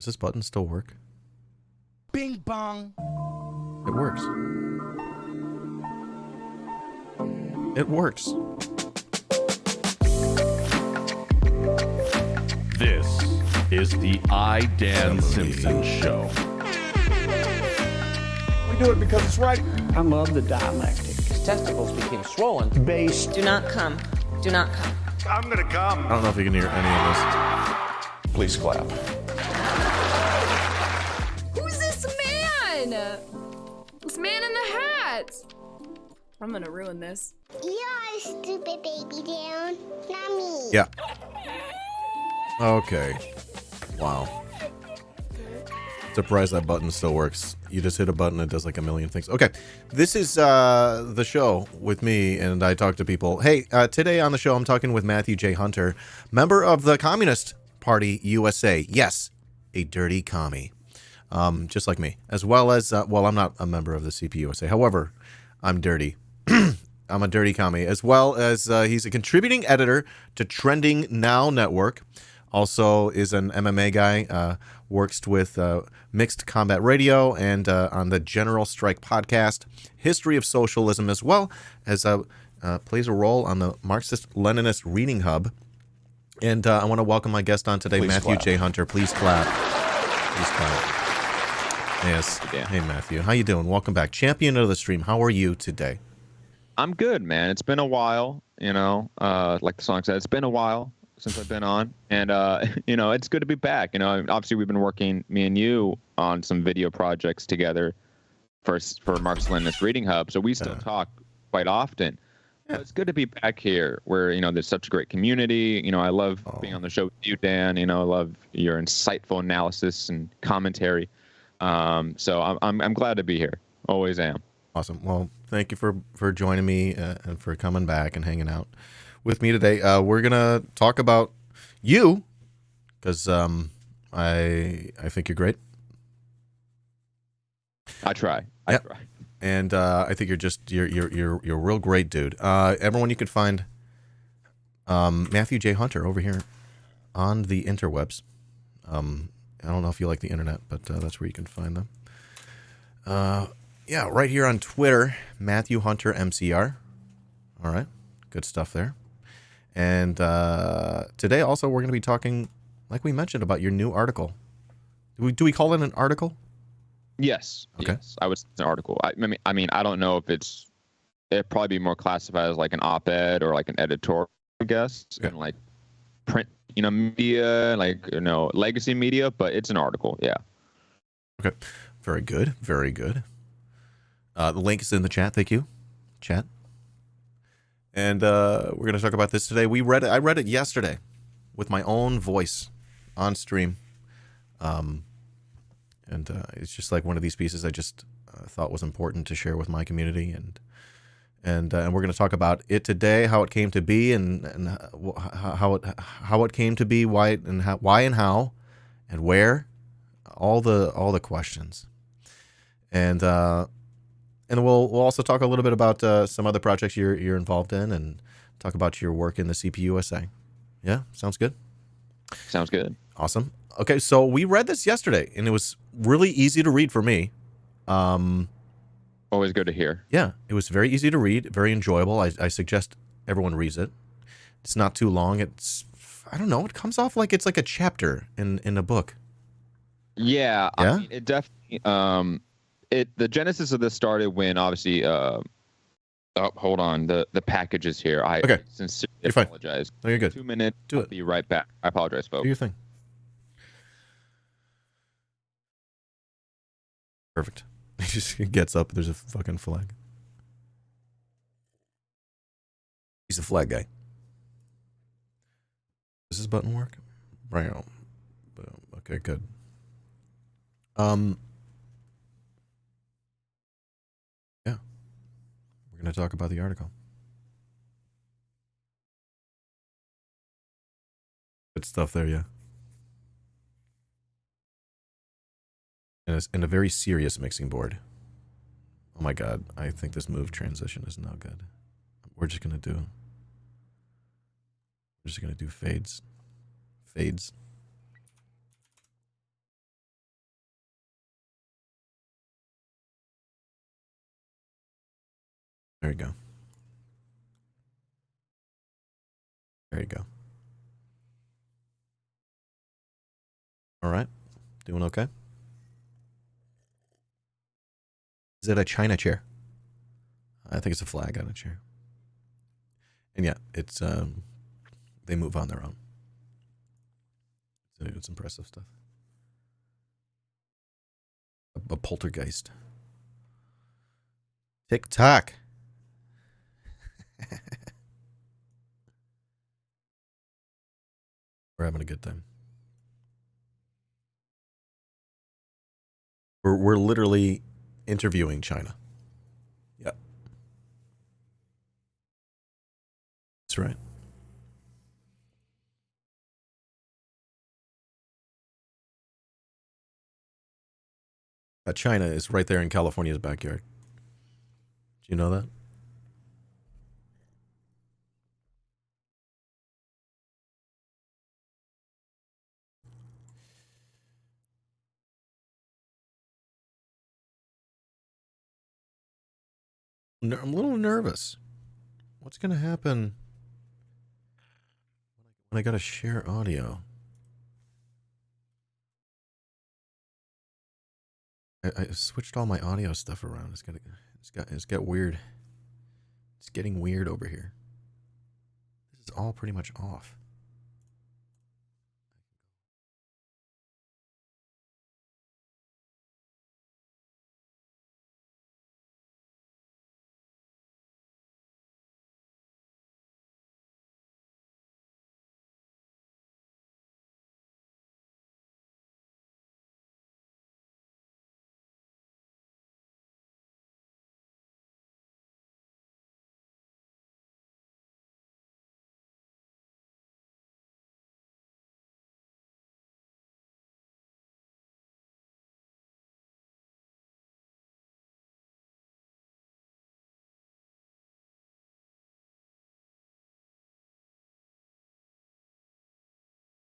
Does this button still work? Bing bong. It works. It works. This is the I, Dan Simpson Show. We do it because it's right. I love the dialectic. His testicles became swollen. Based. Do not come. Do not come. I'm gonna come. I don't know if you can hear any of Please clap. Who's this man? This man in the hat. I'm gonna ruin this. You're a stupid baby, Dan. Not me. this. Yeah. Okay. Wow. Surprised that button still works. You just hit a button, it does like a million things. Okay, this is the show with me, and I talk to people. Hey, today on the show, I'm talking with Matthew J. Hunter, member of the Communist Party USA. Yes, a dirty commie, just like me. As well as, well, I'm not a member of the CPUSA. However, I'm dirty. I'm a dirty commie. As well as he's a contributing editor to Trending Now Network. Also is an MMA guy, works with Mixed Combat Radio and on the General Strike podcast, History of Socialism, as well as plays a role on the Marxist-Leninist Reading Hub. And I want to welcome my guest on today, Please Matthew clap. J. Hunter. Please clap. Please clap. Yes. Yeah. Hey, Matthew. How you doing? Welcome back. Champion of the stream. How are you today? I'm good, man. It's been a while, like the song said, it's been a while since I've been on, and it's good to be back. Obviously we've been working, me and you, on some video projects together for Marxist-Leninist Reading Hub, so we still talk quite often. Yeah. But it's good to be back here where, there's such a great community. I love being on the show with you, Dan. I love your insightful analysis and commentary. So I'm glad to be here. Always am. Awesome. Well, thank you for joining me and for coming back and hanging out with me today. We're gonna talk about you because I think you're great. I try. Yep. And I think you're a real great dude. Everyone, you can find Matthew J. Hunter over here on the interwebs. I don't know if you like the internet, but that's where you can find them. Yeah, right here on Twitter, Matthew Hunter MCR. All right, good stuff there. And today also we're going to be talking, like we mentioned, about your new article. Do we call it an article? Yes. Okay. Yes. I was an article. I mean, I don't know if it'd probably be more classified as like an op-ed or like an editorial, I guess, and like print, media, like, legacy media, but it's an article. Yeah. Okay. Very good. Very good. The link is in the chat. Thank you, chat. And we're going to talk about this today. I read it yesterday with my own voice on stream. And it's just like one of these pieces I just thought was important to share with my community. And we're going to talk about it today, how it came to be, and how it came to be, why and how, and where, all the questions. And we'll also talk a little bit about some other projects you're involved in, and talk about your work in the CPUSA. Yeah, sounds good. Sounds good. Awesome. Okay, so we read this yesterday, and it was really easy to read for me. Always good to hear. Yeah, it was very easy to read, very enjoyable. I suggest everyone reads it. It's not too long. I don't know, it comes off like it's like a chapter in a book. Yeah. Yeah? I mean, it definitely. The genesis of this started when obviously. Hold on. The package is here. I Okay. sincerely You're fine. apologize. No, you're good. 2 minutes. Do I'll it. be right back. I apologize, folks. Do your thing. Perfect. He just gets up. There's a fucking flag. He's a flag guy. Does this button work? Right. Boom. Okay, good. Yeah. We're going to talk about the article. Good stuff there, yeah. And a very serious mixing board. Oh my god, I think this move transition is no good. We're just gonna do fades. There you go. There you go. All right. Doing okay? Is it a China chair? I think it's a flag on a chair. And yeah, it's they move on their own. So it's impressive stuff. A poltergeist. Tick-tock. We're having a good time. We're literally interviewing China. Yep. That's right. China is right there in California's backyard. Do you know that? I'm a little nervous. What's going to happen when I got to share audio? I switched all my audio stuff around. It's got weird. It's getting weird over here. This is all pretty much off.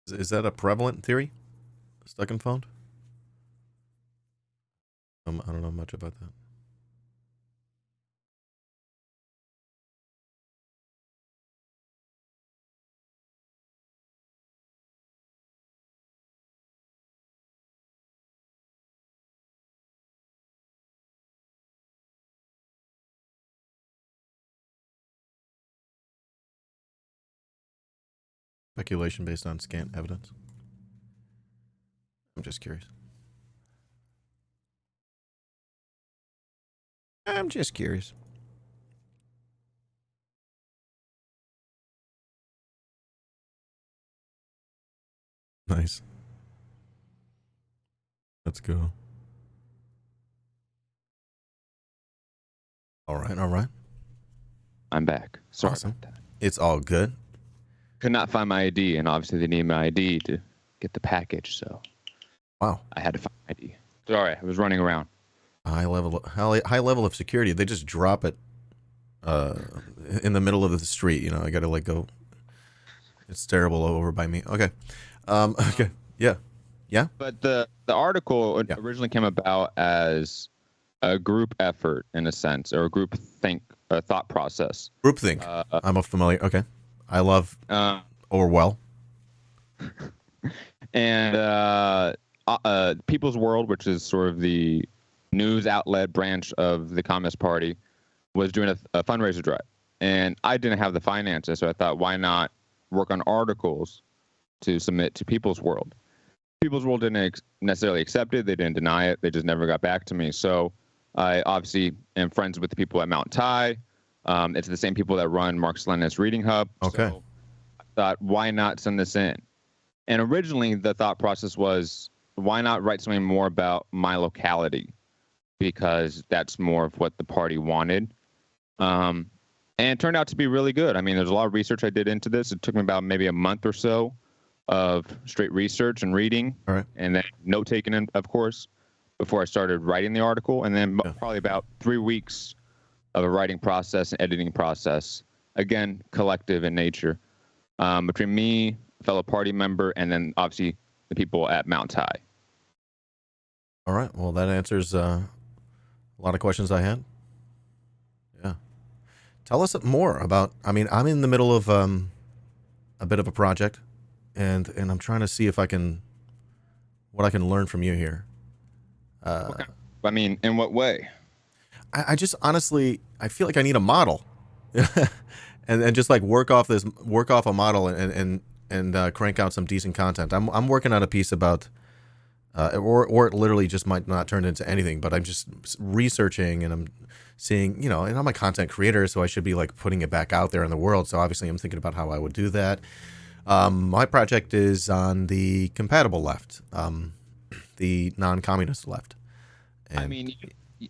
Is that a prevalent theory? Stuck and found? I don't know much about that. Speculation based on scant evidence. I'm just curious. I'm just curious. Nice. Let's go. All right, all right. I'm back. Sorry Awesome. about that. It's all good. Could not find my ID, and obviously they need my ID to get the package, so Wow. I had to find my ID. Sorry, I was running around. High level of security. They just drop it in the middle of the street. You know, I gotta like go. It's terrible over by me. Okay. Okay. Yeah. Yeah. But the article Yeah. originally came about as a group effort, in a sense, or a group thought process. Groupthink. I'm familiar. Okay. I love Orwell. And People's World, which is sort of the news outlet branch of the Communist Party, was doing a fundraiser drive. And I didn't have the finances, so I thought, why not work on articles to submit to People's World? People's World didn't necessarily accept it. They didn't deny it. They just never got back to me. So I obviously am friends with the people at Mount Tai. It's the same people that run Marx-Leninist Reading Hub. Okay. So I thought, why not send this in? And originally the thought process was, why not write something more about my locality? Because that's more of what the party wanted. And it turned out to be really good. I mean, there's a lot of research I did into this. It took me about maybe a month or so of straight research and reading. All right. And then note taking, of course, before I started writing the article. And then probably about 3 weeks of a writing process and editing process. Again, collective in nature. Between me, fellow party member, and then obviously the people at Mount Tai. All right. Well, that answers a lot of questions I had. Yeah. Tell us more about. I mean, I'm in the middle of a bit of a project, and I'm trying to see if I can what I can learn from you here. Okay. I mean, in what way? I just honestly I feel like I need a model, and just like work off a model and crank out some decent content. I'm working on a piece about. Or it literally just might not turn into anything, but I'm just researching and I'm seeing, and I'm a content creator, so I should be like putting it back out there in the world. So obviously I'm thinking about how I would do that. My project is on the compatible left, the non-communist left. And I mean,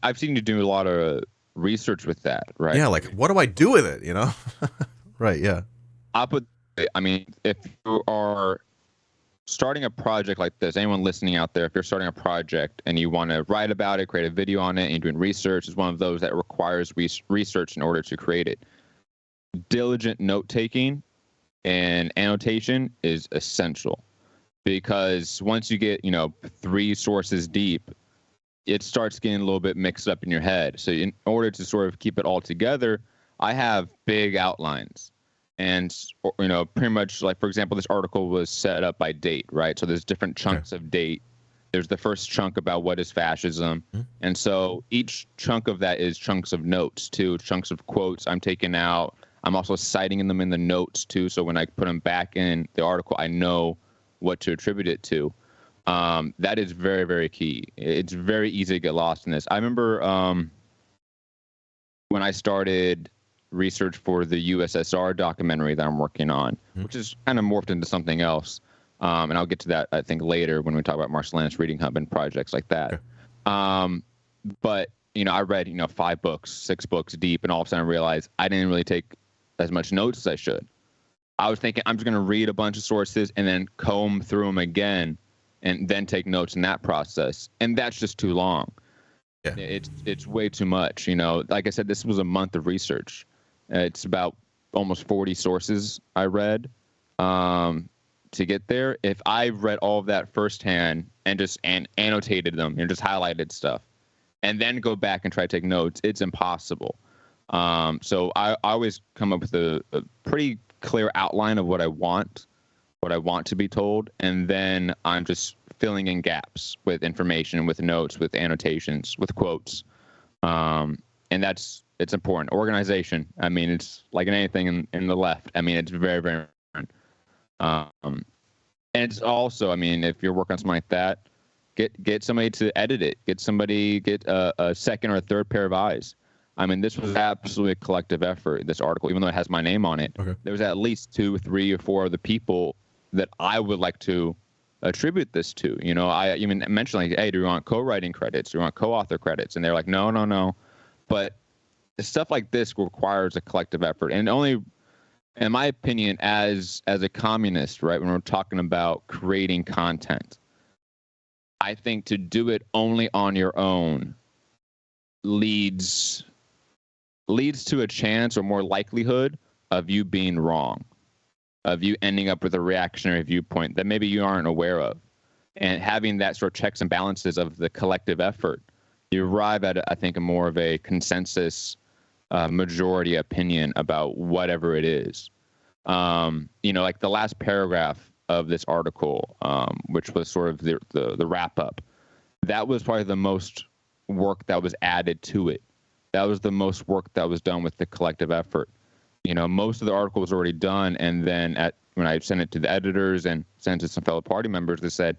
I've seen you do a lot of research with that, right? yeah, like what do I do with it, Right, yeah. I mean, if you are starting a project like this, anyone listening out there, if you're starting a project and you want to write about it, create a video on it, and you're doing research, is one of those that requires research in order to create it. Diligent note-taking and annotation is essential, because once you get, 3 sources deep, it starts getting a little bit mixed up in your head. So in order to sort of keep it all together, I have big outlines. And, pretty much like, for example, this article was set up by date, right? So there's different chunks of date. There's the first chunk about what is fascism. And so each chunk of that is chunks of notes too, chunks of quotes I'm taking out. I'm also citing them in the notes too. So when I put them back in the article, I know what to attribute it to. That is very, very key. It's very easy to get lost in this. I remember when I started research for the USSR documentary that I'm working on, which is kind of morphed into something else. And I'll get to that, I think, later when we talk about Marcellinus Reading Hub and projects like that. Okay. But, I read, 5 books, 6 books deep, and all of a sudden I realized I didn't really take as much notes as I should. I was thinking I'm just going to read a bunch of sources and then comb through them again and then take notes in that process. And that's just too long. Yeah. It's way too much. Like I said, this was a month of research. It's about almost 40 sources I read to get there. If I read all of that firsthand and just annotated them and just highlighted stuff and then go back and try to take notes, it's impossible. So I always come up with a pretty clear outline of what I want to be told, and then I'm just filling in gaps with information, with notes, with annotations, with quotes. And it's important. Organization. I mean, it's like in anything in the left. I mean, it's very, very important. And it's also, I mean, if you're working on something like that, get somebody to edit it. Get a second or a third pair of eyes. I mean, this was absolutely a collective effort, this article, even though it has my name on it. Okay. There was at least 2, 3, or 4 of the people that I would like to attribute this to. I even mentioned, like, hey, do you want co-writing credits? Do you want co-author credits? And they're like, no. But stuff like this requires a collective effort. And only, in my opinion, as a communist, right, when we're talking about creating content, I think to do it only on your own leads to a chance or more likelihood of you being wrong, of you ending up with a reactionary viewpoint that maybe you aren't aware of. And having that sort of checks and balances of the collective effort, you arrive at, I think, a more of a consensus majority opinion about whatever it is. Like the last paragraph of this article, which was sort of the wrap up, that was probably the most work that was added to it. That was the most work that was done with the collective effort. Most of the article was already done, and then when I sent it to the editors and sent it to some fellow party members, they said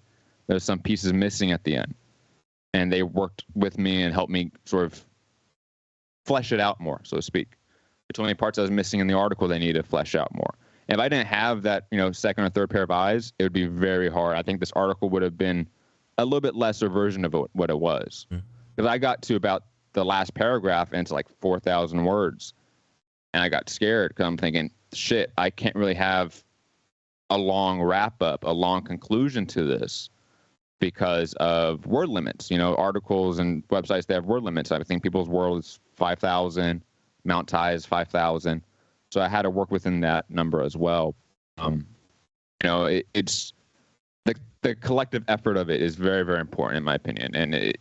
there's some pieces missing at the end. And they worked with me and helped me sort of flesh it out more, so to speak. They told me parts I was missing in the article they needed to flesh out more. And if I didn't have that, second or third pair of eyes, it would be very hard. I think this article would have been a little bit lesser version of what it was. Because I got to about the last paragraph, and it's like 4,000 words. And I got scared because I'm thinking, shit, I can't really have a long wrap up, a long conclusion to this because of word limits. Articles and websites, they have word limits. I think People's World is 5,000, Mount Tide is 5,000. So I had to work within that number as well. It's the collective effort of it is very, very important in my opinion. And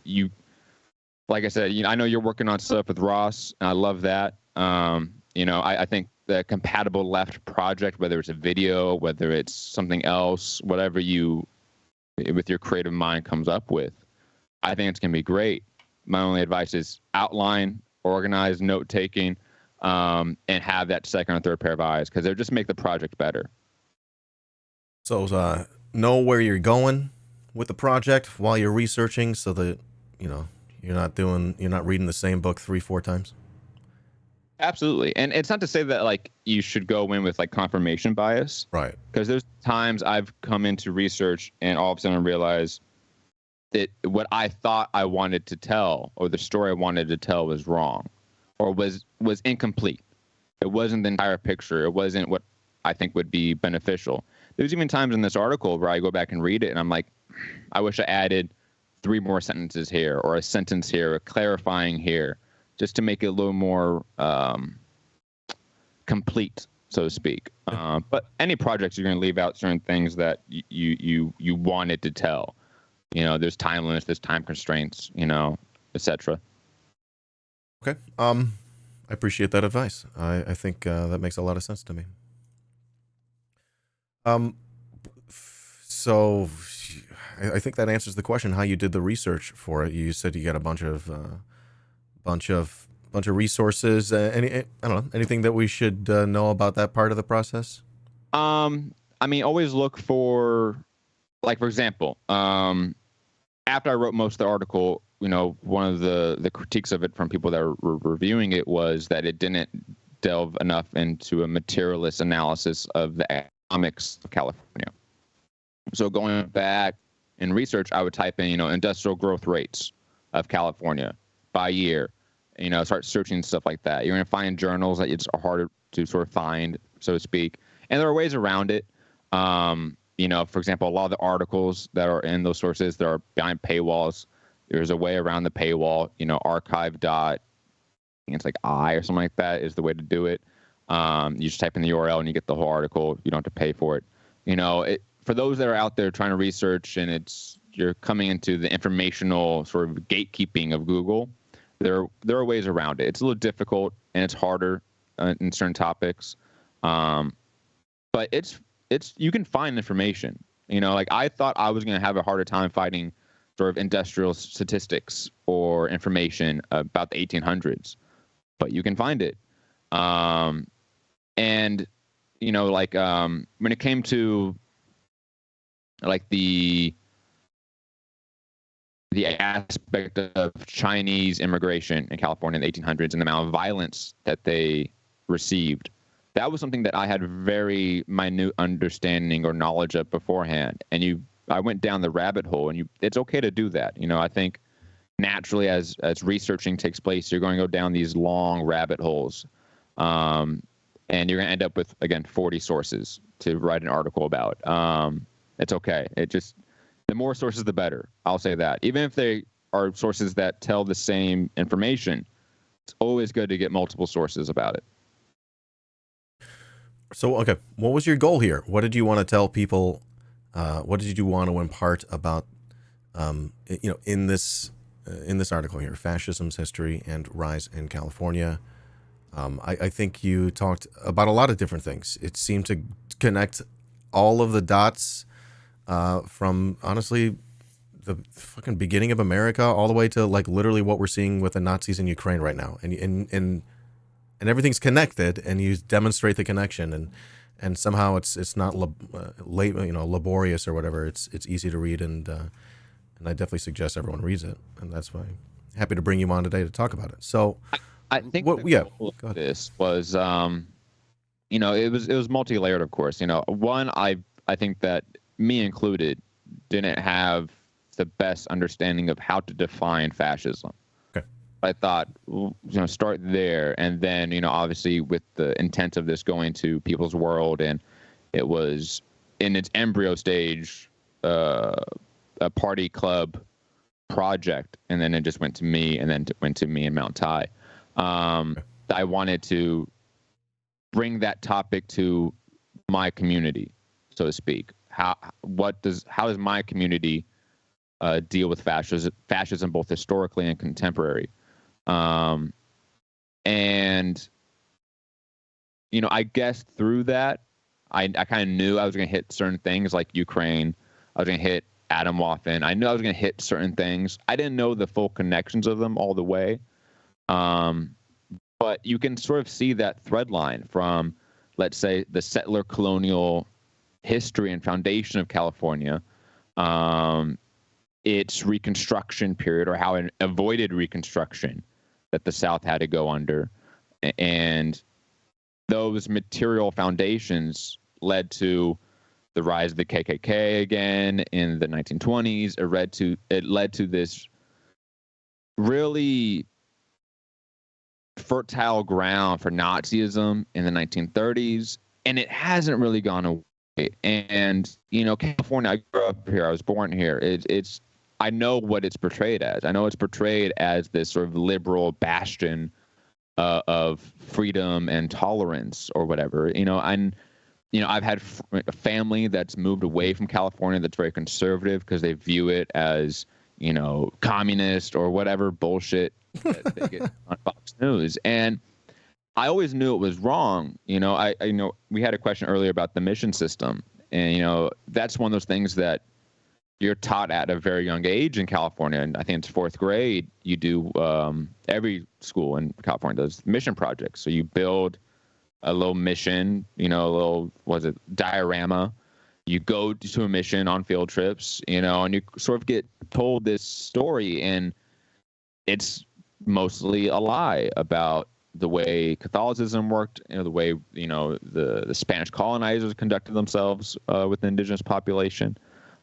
like I said, I know you're working on stuff with Ross, and I love that. I think the Compatible Left project, whether it's a video, whether it's something else, whatever you, with your creative mind, comes up with, I think it's going to be great. My only advice is outline, organize, note taking, and have that second or third pair of eyes, because they'll just make the project better. So know where you're going with the project while you're researching, so that you're not reading the same book 3-4 times. Absolutely. And it's not to say that like you should go in with like confirmation bias. Right. Because there's times I've come into research and all of a sudden I realize that what I thought I wanted to tell, or the story I wanted to tell, was wrong, or was incomplete. It wasn't the entire picture. It wasn't what I think would be beneficial. There's even times in this article where I go back and read it and I'm like, I wish I added 3 more sentences here, or a sentence here, or clarifying here, just to make it a little more complete, so to speak. But any projects, you're going to leave out certain things that you wanted to tell. There's time limits, there's time constraints, etc. Okay. I appreciate that advice. I think that makes a lot of sense to me. So I think that answers the question how you did the research for it. You said you got a bunch of resources. I don't know, anything that we should know about that part of the process? Always look for, like, for example, after I wrote most of the article, one of the critiques of it from people that were reviewing it was that it didn't delve enough into a materialist analysis of the economics of California. So going back in research, I would type in, industrial growth rates of California by year, start searching stuff like that. You're going to find journals that it's harder to sort of find, so to speak. And there are ways around it. For example, a lot of the articles that are in those sources that are behind paywalls, there's a way around the paywall. Archive dot, I think it's like I or something like that is the way to do it. You just type in the URL and you get the whole article. You don't have to pay for it. For those that are out there trying to research and you're coming into the informational sort of gatekeeping of Google, there are ways around it. It's a little difficult and it's harder in certain topics, but it's you can find information. Like I thought I was going to have a harder time finding sort of industrial statistics or information about the 1800s, but you can find it. When it came to like the aspect of Chinese immigration in California in the 1800s and the amount of violence that they received, that was something that I had very minute understanding or knowledge of beforehand. And I went down the rabbit hole, and it's okay to do that. I think naturally as researching takes place, you're going to go down these long rabbit holes. And you're going to end up with, again, 40 sources to write an article about. It's okay. The more sources, the better. I'll say that. Even if they are sources that tell the same information, it's always good to get multiple sources about it. So, okay, what was your goal here? What did you want to tell people? What did you want to impart about, in this article here, Fascism's History and Rise in California? I think you talked about a lot of different things. It seemed to connect all of the dots from, honestly, the fucking beginning of America all the way to, like, literally what we're seeing with the Nazis in Ukraine right now. And everything's connected, and you demonstrate the connection, and somehow it's not laborious or whatever. It's easy to read, and I definitely suggest everyone reads it, and that's why I'm happy to bring you on today to talk about it. So I think goal of this was, it was multi-layered, of course. One, I think that me included didn't have the best understanding of how to define fascism. Okay. I thought, start there, and then, obviously with the intent of this going to people's world, and it was in its embryo stage, a party club project, and then it just went to me, and then went to me and Mount Tai. I wanted to bring that topic to my community, so to speak. How does my community deal with fascism both historically and contemporary? And I guessed through that. I kind of knew I was going to hit certain things like Ukraine. I was going to hit Atomwaffen. I knew I was going to hit certain things. I didn't know the full connections of them all the way. But you can sort of see that thread line from, let's say, the settler colonial history and foundation of California, its Reconstruction period, or how it avoided Reconstruction that the South had to go under. And those material foundations led to the rise of the KKK again in the 1920s. It led to this really fertile ground for Nazism in the 1930s, and it hasn't really gone away. And California, I grew up here, I was born here. It's I know what it's portrayed as. I know it's portrayed as this sort of liberal bastion of freedom and tolerance, or whatever. I've had a family that's moved away from California that's very conservative because they view it as, communist or whatever bullshit that they get on Fox News. And I always knew it was wrong. I we had a question earlier about the mission system, and that's one of those things that you're taught at a very young age in California. And I think it's 4th grade. You do every school in California does mission projects. So you build a little mission, a little, diorama. You go to a mission on field trips, and you sort of get told this story, and it's mostly a lie about the way Catholicism worked, the way, the Spanish colonizers conducted themselves with the indigenous population.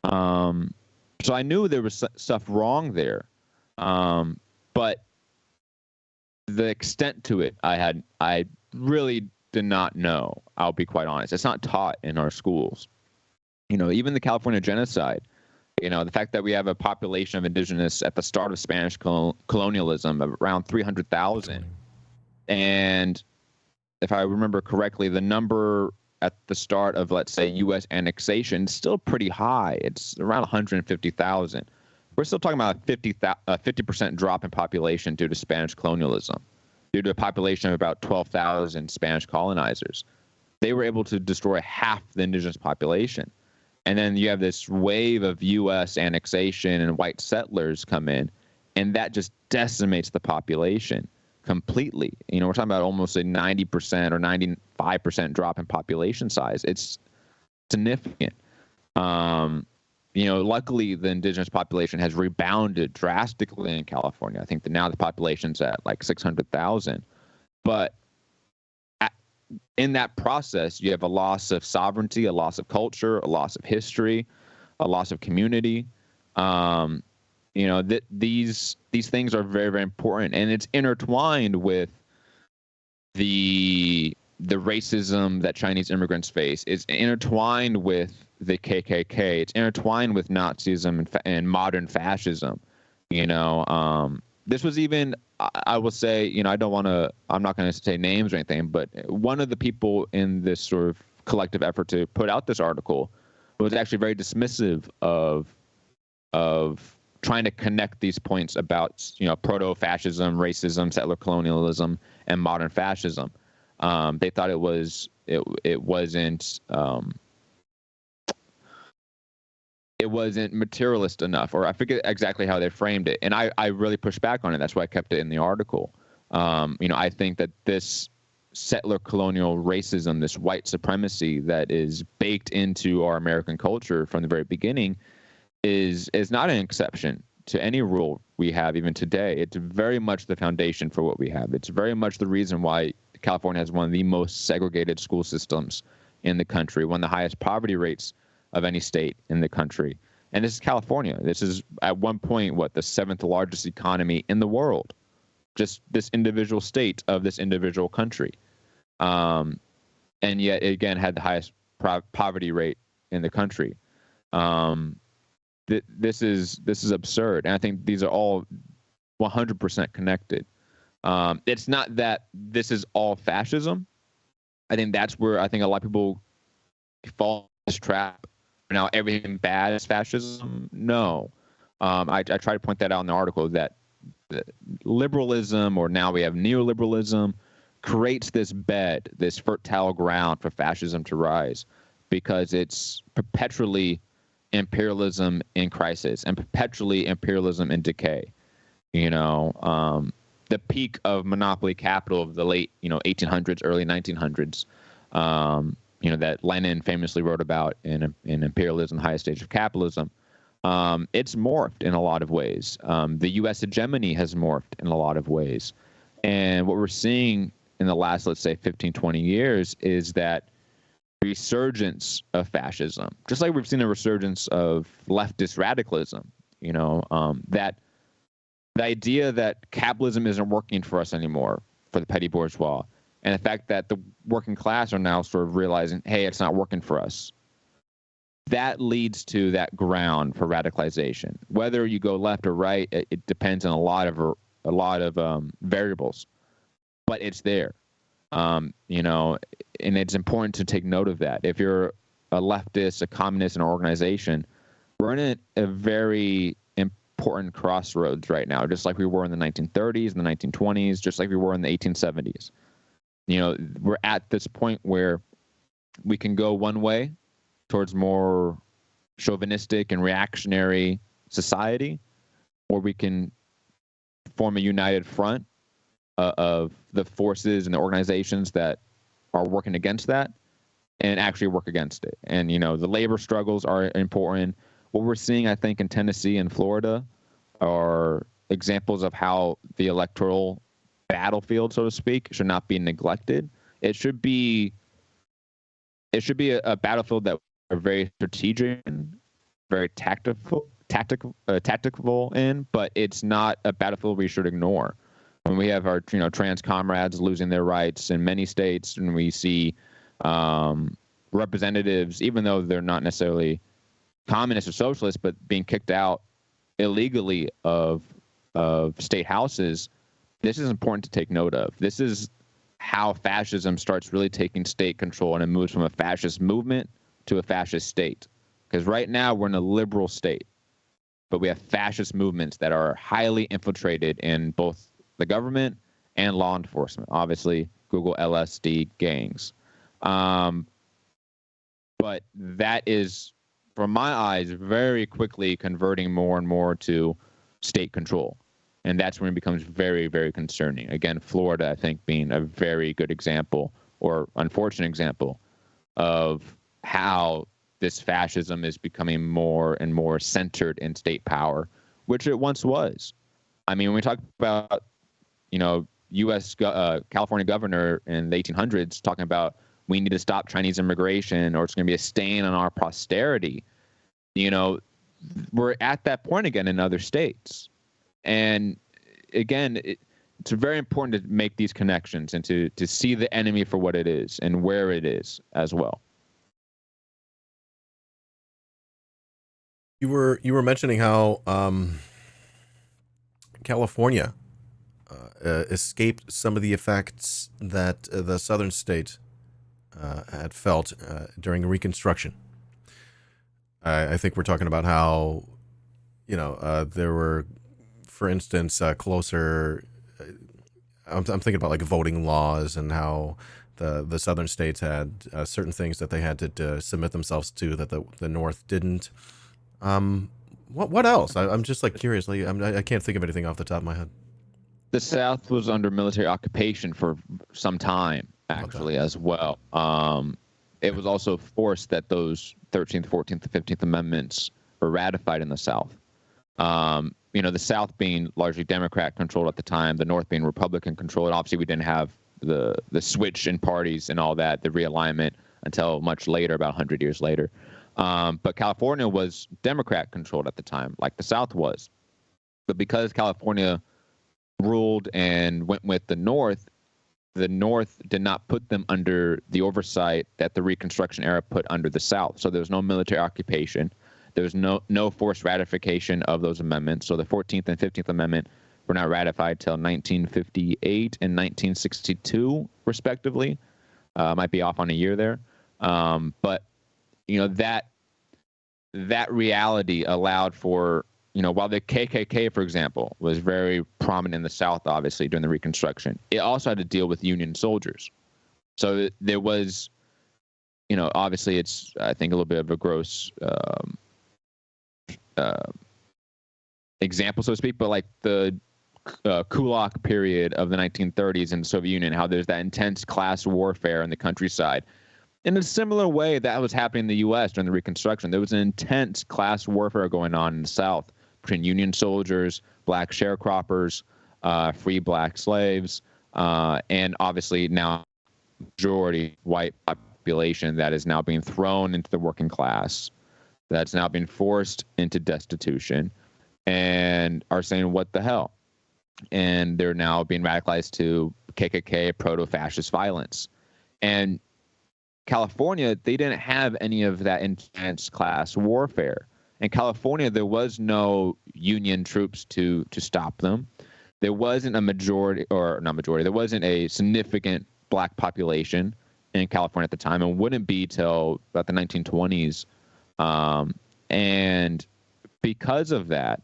So I knew there was stuff wrong there. But the extent to it, I really did not know. I'll be quite honest. It's not taught in our schools. Even the California genocide, the fact that we have a population of indigenous at the start of Spanish colonialism of around 300,000. And if I remember correctly, the number at the start of, let's say, U.S. annexation is still pretty high. It's around 150,000. We're still talking about a 50% drop in population due to Spanish colonialism, due to a population of about 12,000 Spanish colonizers. They were able to destroy half the indigenous population. And then you have this wave of U.S. annexation and white settlers come in, and that just decimates the population completely. We're talking about almost a 90% or 95% drop in population size. It's significant. Luckily, the indigenous population has rebounded drastically in California. I think that now the population's at like 600,000. But in that process, you have a loss of sovereignty, a loss of culture, a loss of history, a loss of community. These things are very, very important, and it's intertwined with the racism that Chinese immigrants face. It's intertwined with the KKK. It's intertwined with Nazism and modern fascism. This was even, I will say, I'm not going to say names or anything, but one of the people in this sort of collective effort to put out this article was actually very dismissive of trying to connect these points about, proto-fascism, racism, settler colonialism, and modern fascism. They thought it wasn't materialist enough, or I forget exactly how they framed it. And I really pushed back on it. That's why I kept it in the article. I think that this settler colonial racism, this white supremacy that is baked into our American culture from the very beginning is not an exception to any rule we have even today. It's very much the foundation for what we have. It's very much the reason why California has one of the most segregated school systems in the country, one of the highest poverty rates of any state in the country. And this is California. This is at one point, the 7th largest economy in the world, just this individual state of this individual country. And yet, it, again, had the highest poverty rate in the country. This is absurd. And I think these are all 100% connected. It's not that this is all fascism. I think that's where I think a lot of people fall in this trap. Now everything bad is fascism. No. I try to point that out in the article that liberalism, or now we have neoliberalism, creates this bed, this fertile ground for fascism to rise, because it's perpetually imperialism in crisis and perpetually imperialism in decay. The peak of monopoly capital of the late 1800s, early 1900s, that Lenin famously wrote about in Imperialism, the Highest Stage of Capitalism. It's morphed in a lot of ways. The U.S. hegemony has morphed in a lot of ways. And what we're seeing in the last, let's say, 15, 20 years is that resurgence of fascism, just like we've seen a resurgence of leftist radicalism, that the idea that capitalism isn't working for us anymore, for the petty bourgeois, and the fact that the working class are now sort of realizing, hey, it's not working for us. That leads to that ground for radicalization. Whether you go left or right, it depends on a lot of variables, but it's there. And it's important to take note of that. If you're a leftist, a communist, an organization, we're in a very important crossroads right now, just like we were in the 1930s, and the 1920s, just like we were in the 1870s. We're at this point where we can go one way towards more chauvinistic and reactionary society, or we can form a united front of the forces and the organizations that are working against that and actually work against it. And, the labor struggles are important. What we're seeing, I think, in Tennessee and Florida are examples of how the electoral battlefield, so to speak, should not be neglected. It should be a battlefield that are very strategic and very tactical in, but it's not a battlefield we should ignore. When we have our trans comrades losing their rights in many states, and we see representatives, even though they're not necessarily communists or socialists, but being kicked out illegally of state houses, this is important to take note of. This is how fascism starts really taking state control, and it moves from a fascist movement to a fascist state. Because right now we're in a liberal state, but we have fascist movements that are highly infiltrated in both the government and law enforcement. Obviously, Google LSD gangs. But that is, from my eyes, very quickly converting more and more to state control. And that's when it becomes very, very concerning. Again, Florida, I think, being a very good example, or unfortunate example, of how this fascism is becoming more and more centered in state power, which it once was. I mean, when we talk about, U.S. California governor in the 1800s talking about we need to stop Chinese immigration or it's going to be a stain on our posterity, we're at that point again in other states. And again, it's very important to make these connections and to see the enemy for what it is and where it is as well. You were mentioning how California escaped some of the effects that the southern state had felt during Reconstruction. I think we're talking about how there were, for instance, closer. I'm thinking about like voting laws and how the southern states had certain things that they had to submit themselves to that the North didn't. What else? I'm just like curious. Like, I can't think of anything off the top of my head. The South was under military occupation for some time, actually, as well. It was also forced that those 13th, 14th, and 15th Amendments were ratified in the South. The South being largely Democrat controlled at the time, the North being Republican controlled. Obviously, we didn't have the switch in parties and all that, the realignment, until much later, about 100 years later. But California was Democrat controlled at the time, like the South was. But because California ruled and went with the North did not put them under the oversight that the Reconstruction era put under the South. So there was no military occupation. There was no forced ratification of those amendments. So the 14th and 15th Amendment were not ratified till 1958 and 1962, respectively. Might be off on a year there. But that reality allowed for while the KKK, for example, was very prominent in the South, obviously, during the Reconstruction, it also had to deal with Union soldiers. So there was, obviously it's, I think, a little bit of a gross example, so to speak, but like the Kulak period of the 1930s in the Soviet Union, how there's that intense class warfare in the countryside. In a similar way, that was happening in the U.S. during the Reconstruction. There was an intense class warfare going on in the South between Union soldiers, black sharecroppers, free black slaves, and obviously now majority white population that is now being thrown into the working class, that's now being forced into destitution, and are saying, what the hell? And they're now being radicalized to KKK proto-fascist violence. And California, they didn't have any of that intense class warfare. In California, there was no Union troops to stop them. There wasn't a majority, or not majority, there wasn't a significant black population in California at the time, and wouldn't be till about the 1920s. And because of that,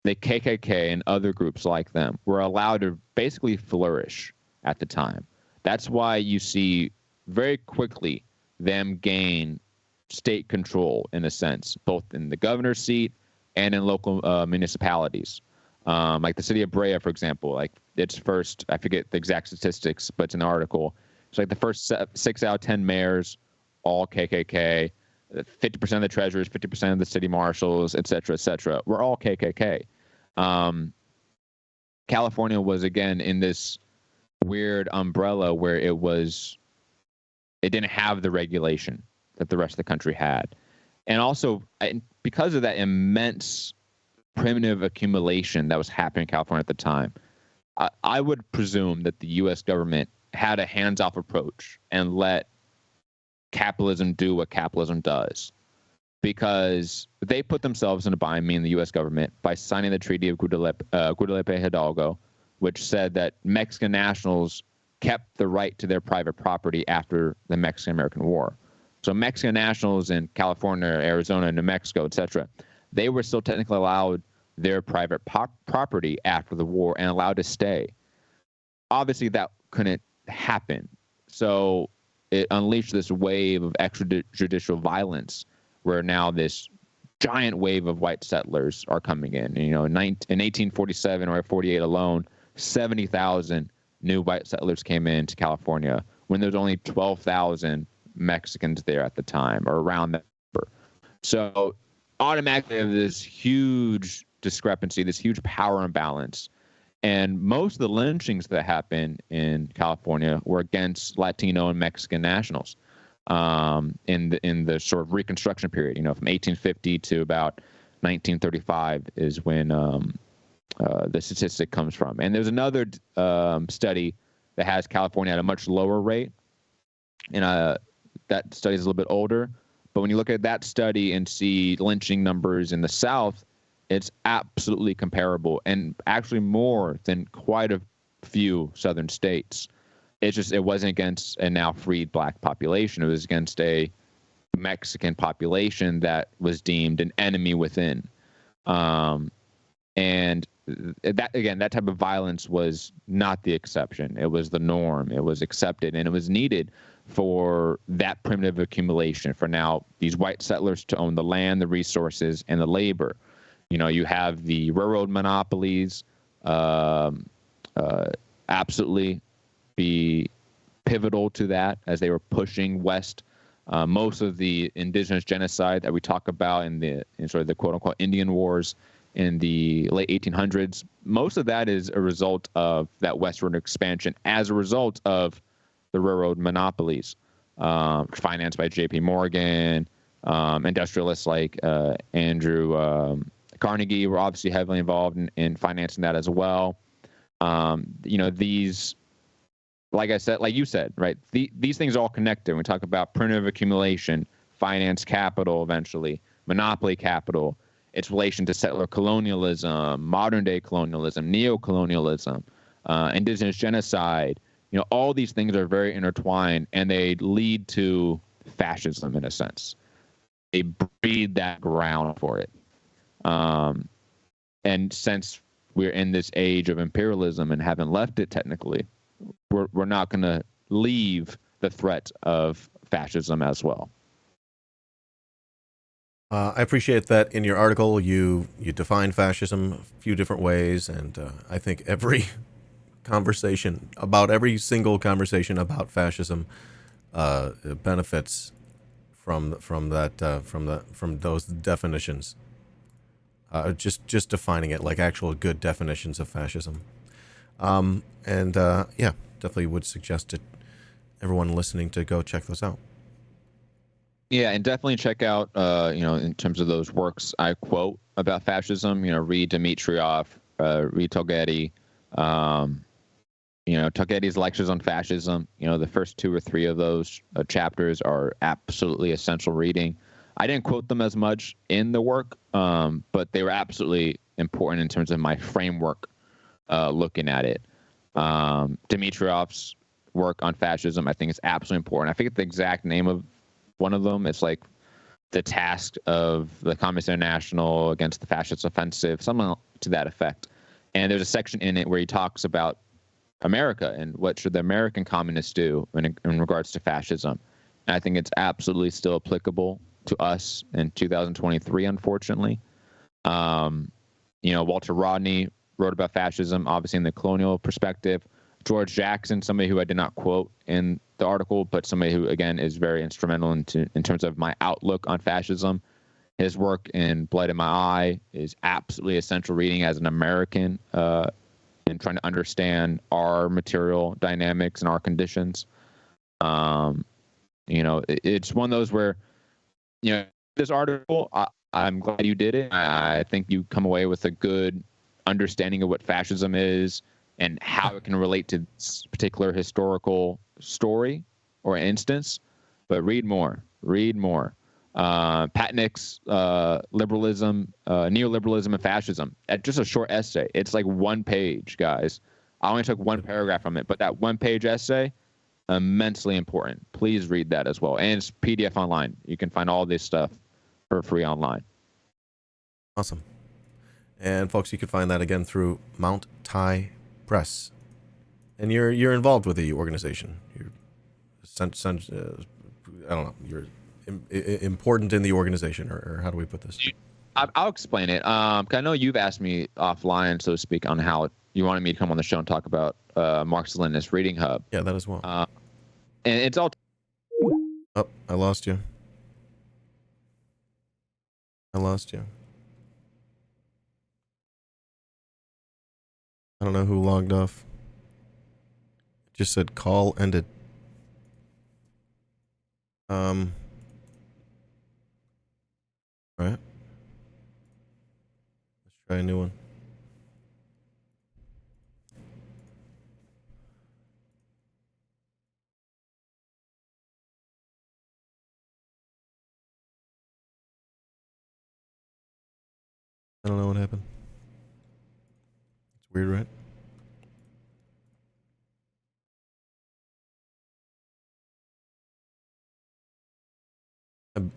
the KKK and other groups like them were allowed to basically flourish at the time. That's why you see very quickly them gain state control, in a sense, both in the governor's seat and in local municipalities. Like the city of Brea, for example, like its first, I forget the exact statistics, but it's an article. It's like the first 6 out of 10 mayors, all KKK, 50% of the treasurers, 50% of the city marshals, et cetera, were all KKK. California was, again, in this weird umbrella where it didn't have the regulation that the rest of the country had. And also, because of that immense primitive accumulation that was happening in California at the time, I would presume that the U.S. government had a hands-off approach and let capitalism do what capitalism does, because they put themselves in a bind, meaning the U.S. government, by signing the Treaty of Guadalupe Hidalgo, which said that Mexican nationals kept the right to their private property after the Mexican-American War. So Mexican nationals in California, Arizona, New Mexico, etc., they were still technically allowed their private property after the war and allowed to stay. Obviously, that couldn't happen. So it unleashed this wave of extrajudicial violence, where now this giant wave of white settlers are coming in. In 1847 or 48 alone, 70,000 new white settlers came into California when there's only 12,000 Mexicans there at the time, or around that number. So automatically have this huge discrepancy, this huge power imbalance. And most of the lynchings that happened in California were against Latino and Mexican nationals in the sort of Reconstruction period. From 1850 to about 1935 is when the statistic comes from. And there's another study that has California at a much lower rate, and that study is a little bit older. But when you look at that study and see lynching numbers in the South, it's absolutely comparable, and actually more than quite a few southern states. It's just, it wasn't against a now freed black population. It was against a Mexican population that was deemed an enemy within. And that, again, that type of violence was not the exception. It was the norm. It was accepted, and it was needed for that primitive accumulation, for now these white settlers to own the land, the resources, and the labor. You have the railroad monopolies absolutely be pivotal to that, as they were pushing west. Most of the indigenous genocide that we talk about in sort of the quote-unquote Indian Wars in the late 1800s, most of that is a result of that westward expansion as a result of the railroad monopolies, financed by J.P. Morgan. Industrialists like Andrew Carnegie were obviously heavily involved in financing that as well. These, like I said, like you said, right? These things are all connected. When we talk about primitive accumulation, finance capital, eventually monopoly capital, its relation to settler colonialism, modern day colonialism, neo-colonialism, indigenous genocide. All these things are very intertwined, and they lead to fascism in a sense. They breed that ground for it. And since we're in this age of imperialism and haven't left it technically, we're not going to leave the threat of fascism as well. I appreciate that in your article you define fascism a few different ways, and I think every single conversation about fascism benefits from those definitions. Just defining it, like actual good definitions of fascism. Yeah, definitely would suggest to everyone listening to go check those out. Yeah, and definitely check out, in terms of those works I quote about fascism, read Dimitrov, read Tolgeti, Tolgeti's lectures on fascism. The first 2 or 3 of those chapters are absolutely essential reading. I didn't quote them as much in the work, but they were absolutely important in terms of my framework looking at it. Dimitrov's work on fascism, I think, is absolutely important. I forget the exact name of one of them. It's like the task of the Communist International against the fascist offensive, something to that effect. And there's a section in it where he talks about America and what should the American communists do in regards to fascism. And I think it's absolutely still applicable to us in 2023, unfortunately. Walter Rodney wrote about fascism, obviously in the colonial perspective. George Jackson, somebody who I did not quote in the article, but somebody who, again, is very instrumental in terms of my outlook on fascism. His work in Blood in My Eye is absolutely essential reading as an American in trying to understand our material dynamics and our conditions. It's one of those where, this article, I'm glad you did it. I think you come away with a good understanding of what fascism is and how it can relate to this particular historical story or instance. But read more. Patnick's liberalism, neoliberalism, and fascism. Just a short essay. It's like 1 page, guys. I only took 1 paragraph from it, but that 1-page essay, immensely important. Please read that as well. And it's PDF online. You can find all this stuff for free online. Awesome. And folks, you can find that again through Mount Tai Press. And you're involved with the organization. You're I don't know. You're important in the organization, or how do we put this? I'll explain it. 'Cause I know you've asked me offline, so to speak, on how you wanted me to come on the show and talk about Marxist-Leninist Reading Hub. Yeah, that as well. And it's all. Oh, I lost you. I don't know who logged off. It just said call ended. All right. Let's try a new one. I don't know what happened. It's weird, right?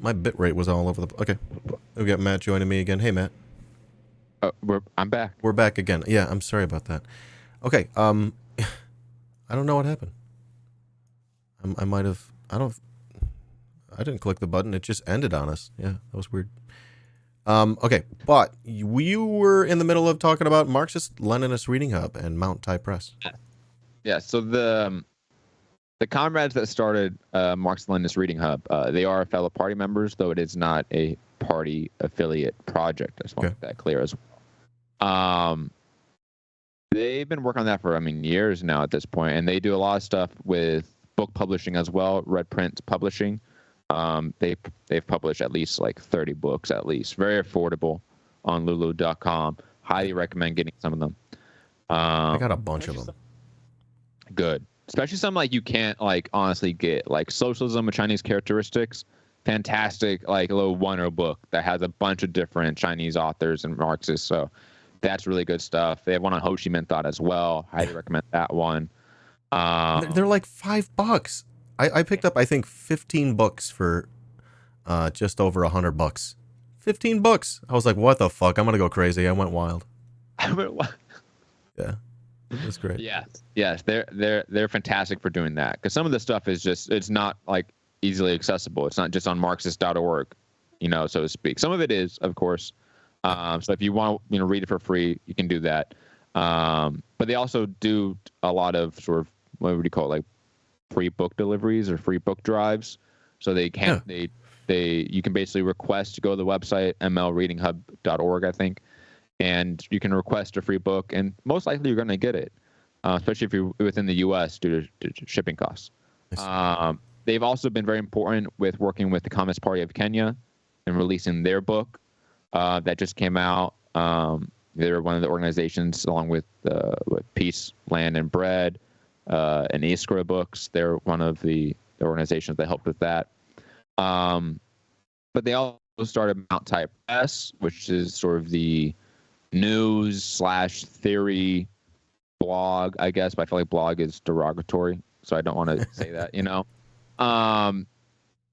My bit rate was all over the... Okay. We got Matt joining me again. Hey, Matt. I'm back. We're back again. Yeah, I'm sorry about that. Okay. I don't know what happened. I might have... I didn't click the button. It just ended on us. Yeah, that was weird. Okay, but you were in the middle of talking about Marxist-Leninist Reading Hub and Mount Tai Press. Yeah, so the comrades that started Marxist-Leninist Reading Hub, they are fellow party members, though it is not a party affiliate project. I just want to make that clear as well. They've been working on that for, years now at this point, and they do a lot of stuff with book publishing as well, Red Print Publishing. They've published at least like 30 books at least. Very affordable on lulu.com. Highly recommend getting some of them. I got a bunch of them. Good. Especially some like you can't like honestly get, like Socialism with Chinese Characteristics. Fantastic, like a little one-er book that has a bunch of different Chinese authors and Marxists. So that's really good stuff. They have one on Ho Chi Minh Thought as well. Highly recommend that one. They're like $5. I picked up, I think, 15 books for just over $100. 15 books. I was like, what the fuck? I'm gonna go crazy. I went wild. Yeah, that's great. Yes, they're fantastic for doing that, because some of the stuff is just, it's not like easily accessible. It's not just on Marxist.org, so to speak. Some of it is, of course. So if you want to read it for free, you can do that. But they also do a lot of sort of, what would you call it, like free book deliveries or free book drives. So they can you can basically request to go to the website mlreadinghub.org, I think, and you can request a free book, and most likely you're going to get it, especially if you're within the U.S. due to shipping costs. They've also been very important with working with the Communist Party of Kenya and releasing their book that just came out. They're one of the organizations, along with Peace, Land, and Bread and Iskra Books. They're one of the organizations that helped with that. But they also started Mount Type Press, which is sort of the news/theory blog, I guess, but I feel like blog is derogatory, so I don't want to say that,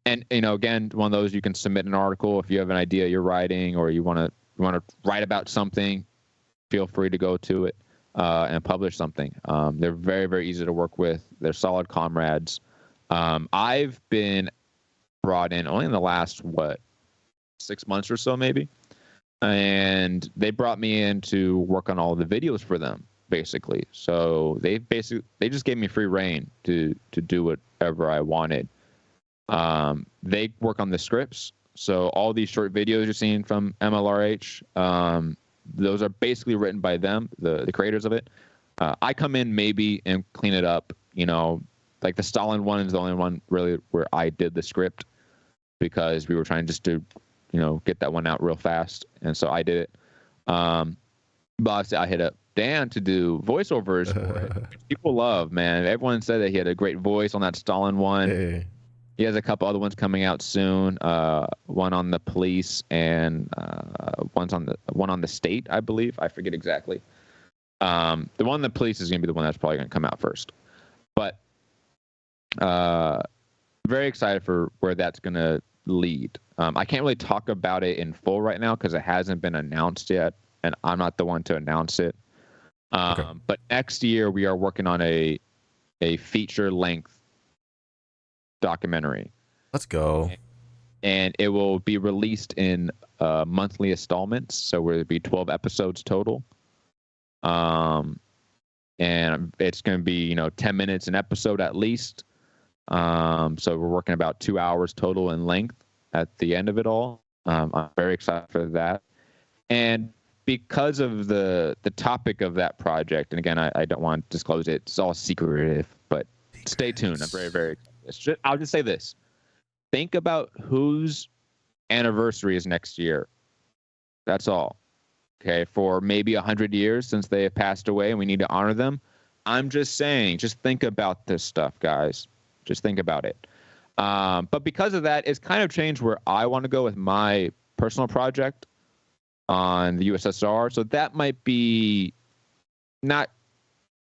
And again, one of those, you can submit an article if you have an idea you're writing, or you want to write about something. Feel free to go to it and publish something. They're very, very easy to work with. They're solid comrades. I've been brought in only in the last 6 months or so, maybe. And they brought me in to work on all the videos for them, basically. So they just gave me free reign to do whatever I wanted. They work on the scripts. So all these short videos you're seeing from MLRH, those are basically written by them, the creators of it. I come in maybe and clean it up. Like the Stalin one is the only one really where I did the script, because we were trying just to get that one out real fast, and so I did it. But obviously I hit up Dan to do voiceovers for it, which people love, man. Everyone said that he had a great voice on that Stalin one. Hey. He has a couple other ones coming out soon. One on the police, and one on the state, I believe. I forget exactly. The one on the police is going to be the one that's probably going to come out first. But very excited for where that's going to lead. I can't really talk about it in full right now because it hasn't been announced yet, and I'm not the one to announce it. Okay. But next year we are working on a feature-length documentary. Let's go. And it will be released in monthly installments, so it'll be 12 episodes total. And it's going to be 10 minutes an episode at least. So we're working about 2 hours total in length at the end of it all. I'm very excited for that. And because of the topic of that project, and again, I don't want to disclose it, it's all secretive, but stay tuned. I'm very, very excited. I'll just say this. Think about whose anniversary is next year. That's all. Okay, for maybe 100 years since they have passed away, and we need to honor them. I'm just saying, just think about this stuff, guys. Just think about it. But because of that, it's kind of changed where I want to go with my personal project on the USSR. So that might be not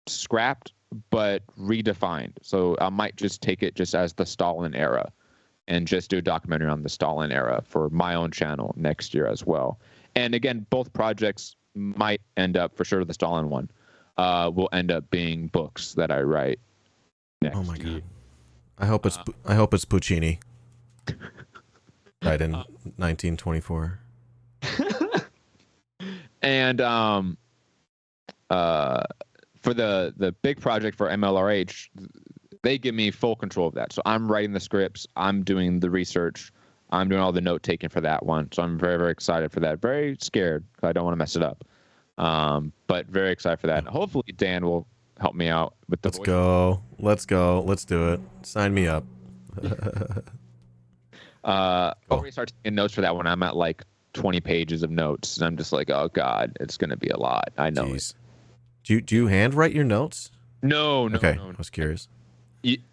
scrapped, but redefined. So I might just take it just as the Stalin era and just do a documentary on the Stalin era for my own channel next year as well. And again, both projects might end up, for sure the Stalin one, will end up being books that I write next year. Oh my God. I hope it's Puccini. Died in 1924. And for the big project for MLRH, they give me full control of that. So I'm writing the scripts, I'm doing the research, I'm doing all the note taking for that one. So I'm very, very excited for that. Very scared because I don't want to mess it up. But very excited for that. And hopefully Dan will help me out with the Let's go. Let's go. Let's do it. Sign me up. Already start taking notes for that one. I'm at like 20 pages of notes, and I'm just like, oh God, it's gonna be a lot. I know. Jeez. Do you handwrite your notes? No. Okay, No. I was curious.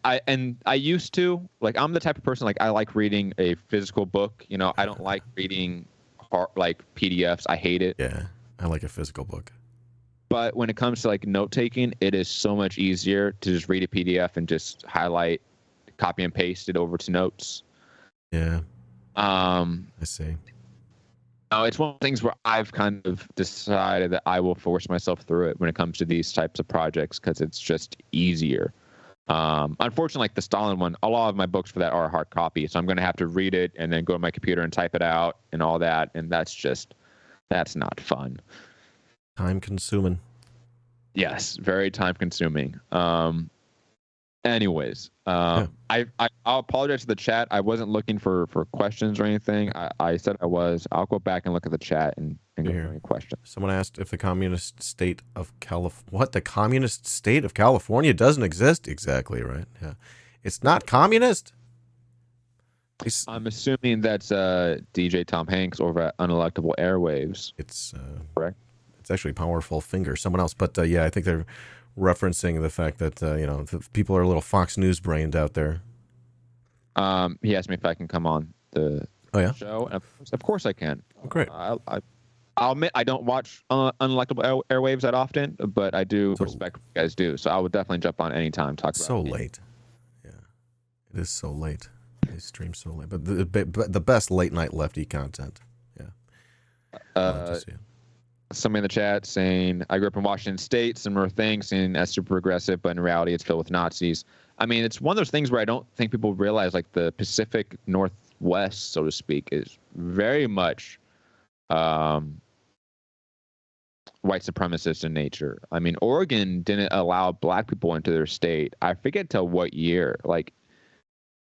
I used to, like, I'm the type of person, like, I like reading a physical book. I don't like reading like PDFs. I hate it. Yeah, I like a physical book. But when it comes to like note taking, it is so much easier to just read a PDF and just highlight, copy and paste it over to notes. Yeah. I see. It's one of the things where I've kind of decided that I will force myself through it when it comes to these types of projects because it's just easier. Unfortunately, like the Stalin one, a lot of my books for that are hard copy, so I'm going to have to read it and then go to my computer and type it out and all that, and that's not fun. Time consuming. Yes, very time consuming. Anyways, I'll apologize to the chat. I wasn't looking for questions or anything. I said I was. I'll go back and look at the chat and go for any questions. Someone asked if the communist state of the communist state of California doesn't exist. Exactly right. Yeah, it's not communist. I'm assuming that's DJ Tom Hanks over at Unelectable Airwaves. It's correct. It's actually Powerful Finger, someone else. But yeah, I think they're referencing the fact that people are a little Fox News brained out there. He asked me if I can come on the show. And of course I can. Oh, great. I'll admit I don't watch Unelectable Airwaves that often, but I do respect what you guys do. So I would definitely jump on anytime. Talk about so late. Yeah, it is so late. They stream so late, but the best late night lefty content. Yeah. Somebody in the chat saying, I grew up in Washington State, similar thing, seen as super progressive, but in reality it's filled with Nazis. I mean, it's one of those things where I don't think people realize, like, the Pacific Northwest, so to speak, is very much white supremacist in nature. I mean, Oregon didn't allow black people into their state. I forget till what year. Like,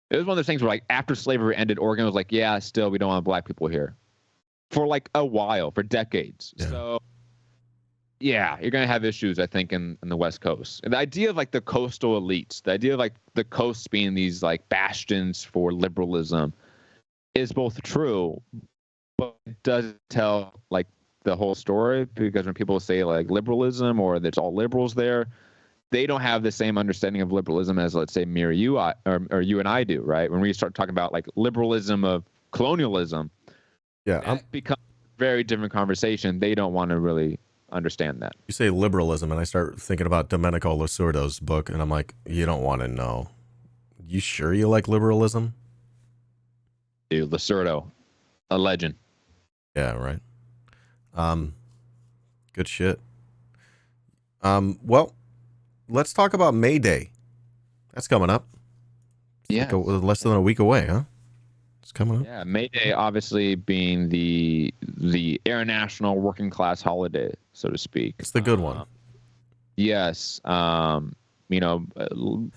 it was one of those things where, like, after slavery ended, Oregon was like, yeah, still, we don't want black people here. For like a while, for decades. Yeah. So, yeah, you're going to have issues, I think, in the West Coast. And the idea of like the coastal elites, the idea of like the coasts being these like bastions for liberalism is both true, but it doesn't tell like the whole story, because when people say like liberalism or there's all liberals there, they don't have the same understanding of liberalism as, let's say, me or you, or you and I do, right? When we start talking about like liberalism of colonialism, that becomes a very different conversation. They don't want to really understand that. You say liberalism, and I start thinking about Domenico Lasurdo's book, and I'm like, you don't want to know. You sure you like liberalism? Dude, Lasurdo, a legend. Yeah, right. Good shit. Well, let's talk about May Day. That's coming up. Yeah. Less than a week away, huh? It's coming up. Yeah, May Day obviously being the international working class holiday, so to speak. It's the good one. Yes. Our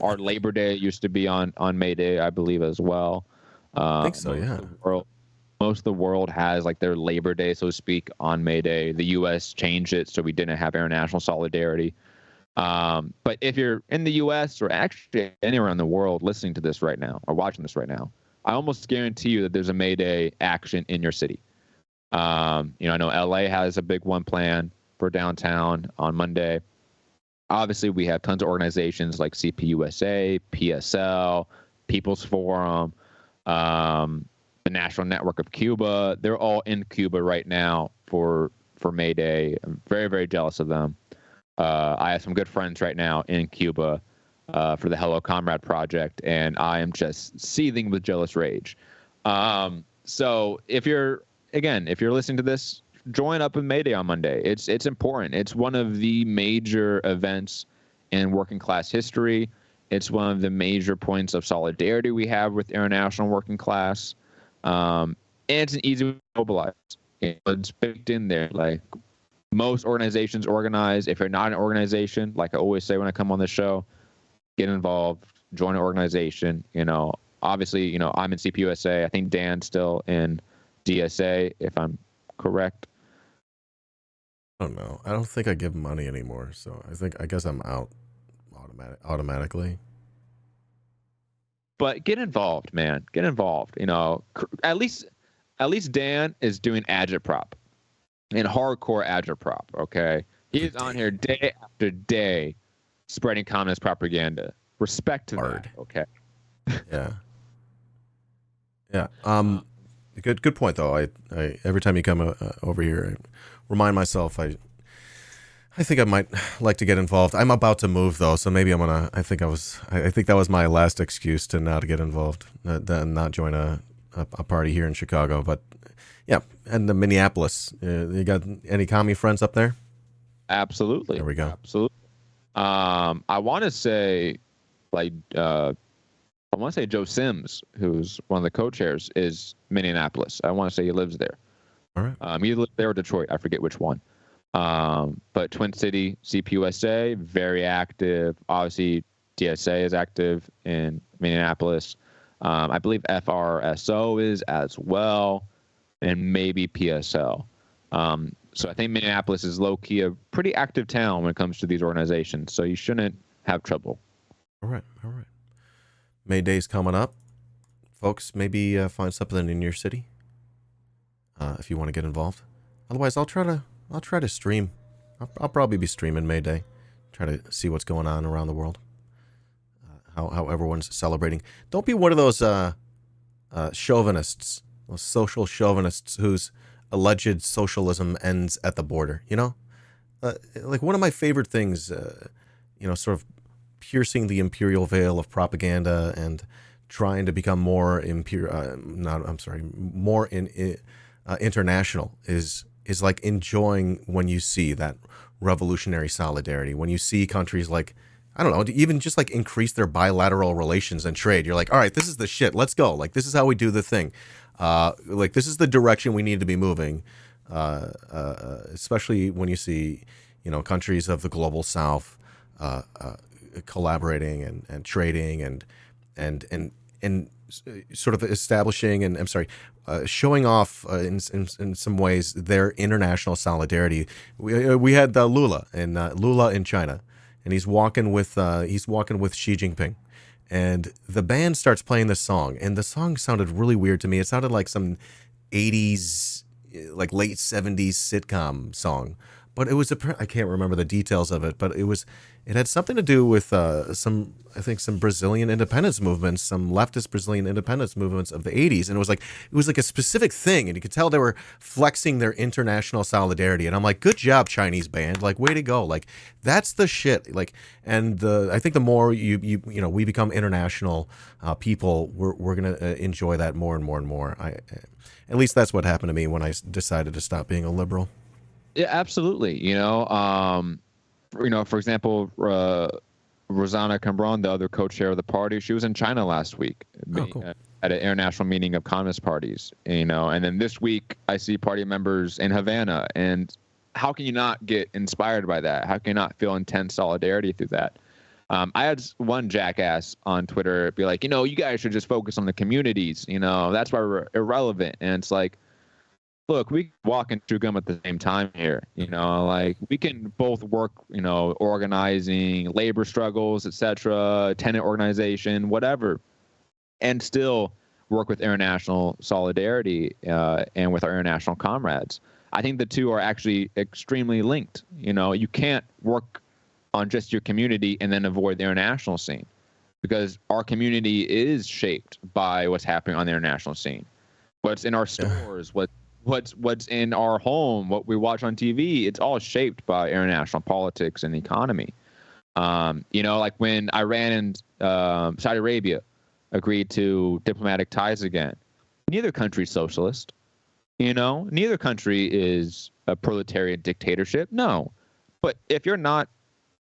Labor Day used to be on May Day, I believe, as well. I think so, yeah. Most of the world has like their Labor Day, so to speak, on May Day. The U.S. changed it, so we didn't have international solidarity. But if you're in the U.S. or actually anywhere in the world listening to this right now or watching this right now, I almost guarantee you that there's a May Day action in your city. I know LA has a big one planned for downtown on Monday. Obviously, we have tons of organizations like CPUSA, PSL, People's Forum, the National Network of Cuba. They're all in Cuba right now for May Day. I'm very, very jealous of them. I have some good friends right now in Cuba for the Hello Comrade Project, and I am just seething with jealous rage. So if you're listening to this, join up in May Day on Monday. It's important. It's one of the major events in working class history. It's one of the major points of solidarity we have with international working class. And it's an easy way to mobilize. It's baked in there. Like most organizations organize. If you're not an organization, like I always say when I come on the show, get involved, join an organization. Obviously, I'm in CPUSA. I think Dan's still in DSA, if I'm correct. I don't know. I don't think I give money anymore, so I guess I'm out automatically. But get involved, man. Get involved. At least Dan is doing agitprop and hardcore agitprop. Okay, he's on here day after day, spreading communist propaganda. Respect to that. Okay. Yeah. Yeah. Good point though. I every time you come over here, I remind myself I think I might like to get involved. I'm about to move though, so maybe I'm gonna. I think that was my last excuse to not get involved, not join a party here in Chicago. But Yeah, and the Minneapolis. You got any commie friends up there? Absolutely. There we go. Absolutely. I want to say, like, I want to say Joe Sims, who's one of the co-chairs, is Minneapolis. I want to say he lives there. All right. He lives there or Detroit. I forget which one. But Twin City, CPUSA, very active. Obviously, DSA is active in Minneapolis. I believe FRSO is as well, and maybe PSL. So I think Minneapolis is low-key a pretty active town when it comes to these organizations. So you shouldn't have trouble. All right. All right. May Day's coming up. Folks, maybe find something in your city if you want to get involved. Otherwise, I'll try to stream. I'll probably be streaming May Day. Try to see what's going on around the world. How everyone's celebrating. Don't be one of those chauvinists, those social chauvinists whose alleged socialism ends at the border. You know, like one of my favorite things, sort of piercing the imperial veil of propaganda and trying to become more international is like enjoying when you see that revolutionary solidarity. When you see countries like, I don't know, even just like increase their bilateral relations and trade. You're like, all right, this is the shit. Let's go. Like, this is how we do the thing. Like, this is the direction we need to be moving. Especially when you see, countries of the global South collaborating and trading and sort of establishing and showing off in some ways their international solidarity. We had Lula in China. And he's walking with Xi Jinping, and the band starts playing this song, and the song sounded really weird to me. It sounded like some 80s, like late 70s sitcom song, but it was I can't remember the details of it, but it had something to do with some Brazilian independence movements, some leftist Brazilian independence movements of the 80s, and it was like a specific thing, and you could tell they were flexing their international solidarity, and I'm like, good job, Chinese band, like, way to go, like, that's the shit, like, and I think the more we become international people, we're gonna enjoy that more and more and more. At least that's what happened to me when I decided to stop being a liberal. Yeah, absolutely. For example, Rosanna Cambron, the other co-chair of the party, she was in China last week Cool. At an international meeting of communist parties. And then this week I see party members in Havana. And how can you not get inspired by that? How can you not feel intense solidarity through that? I had one jackass on Twitter be like, you guys should just focus on the communities. That's why we're irrelevant. And it's like, look, we can walk and chew gum at the same time here. Like, we can both work, organizing labor struggles, etc., tenant organization, whatever, and still work with international solidarity and with our international comrades. I think the two are actually extremely linked. You can't work on just your community and then avoid the international scene, because our community is shaped by what's happening on the international scene. What's in our stores, what's in our home, what we watch on TV, it's all shaped by international politics and economy. Like when Iran and Saudi Arabia agreed to diplomatic ties again, neither country's socialist. Neither country is a proletariat dictatorship. No. But if you're not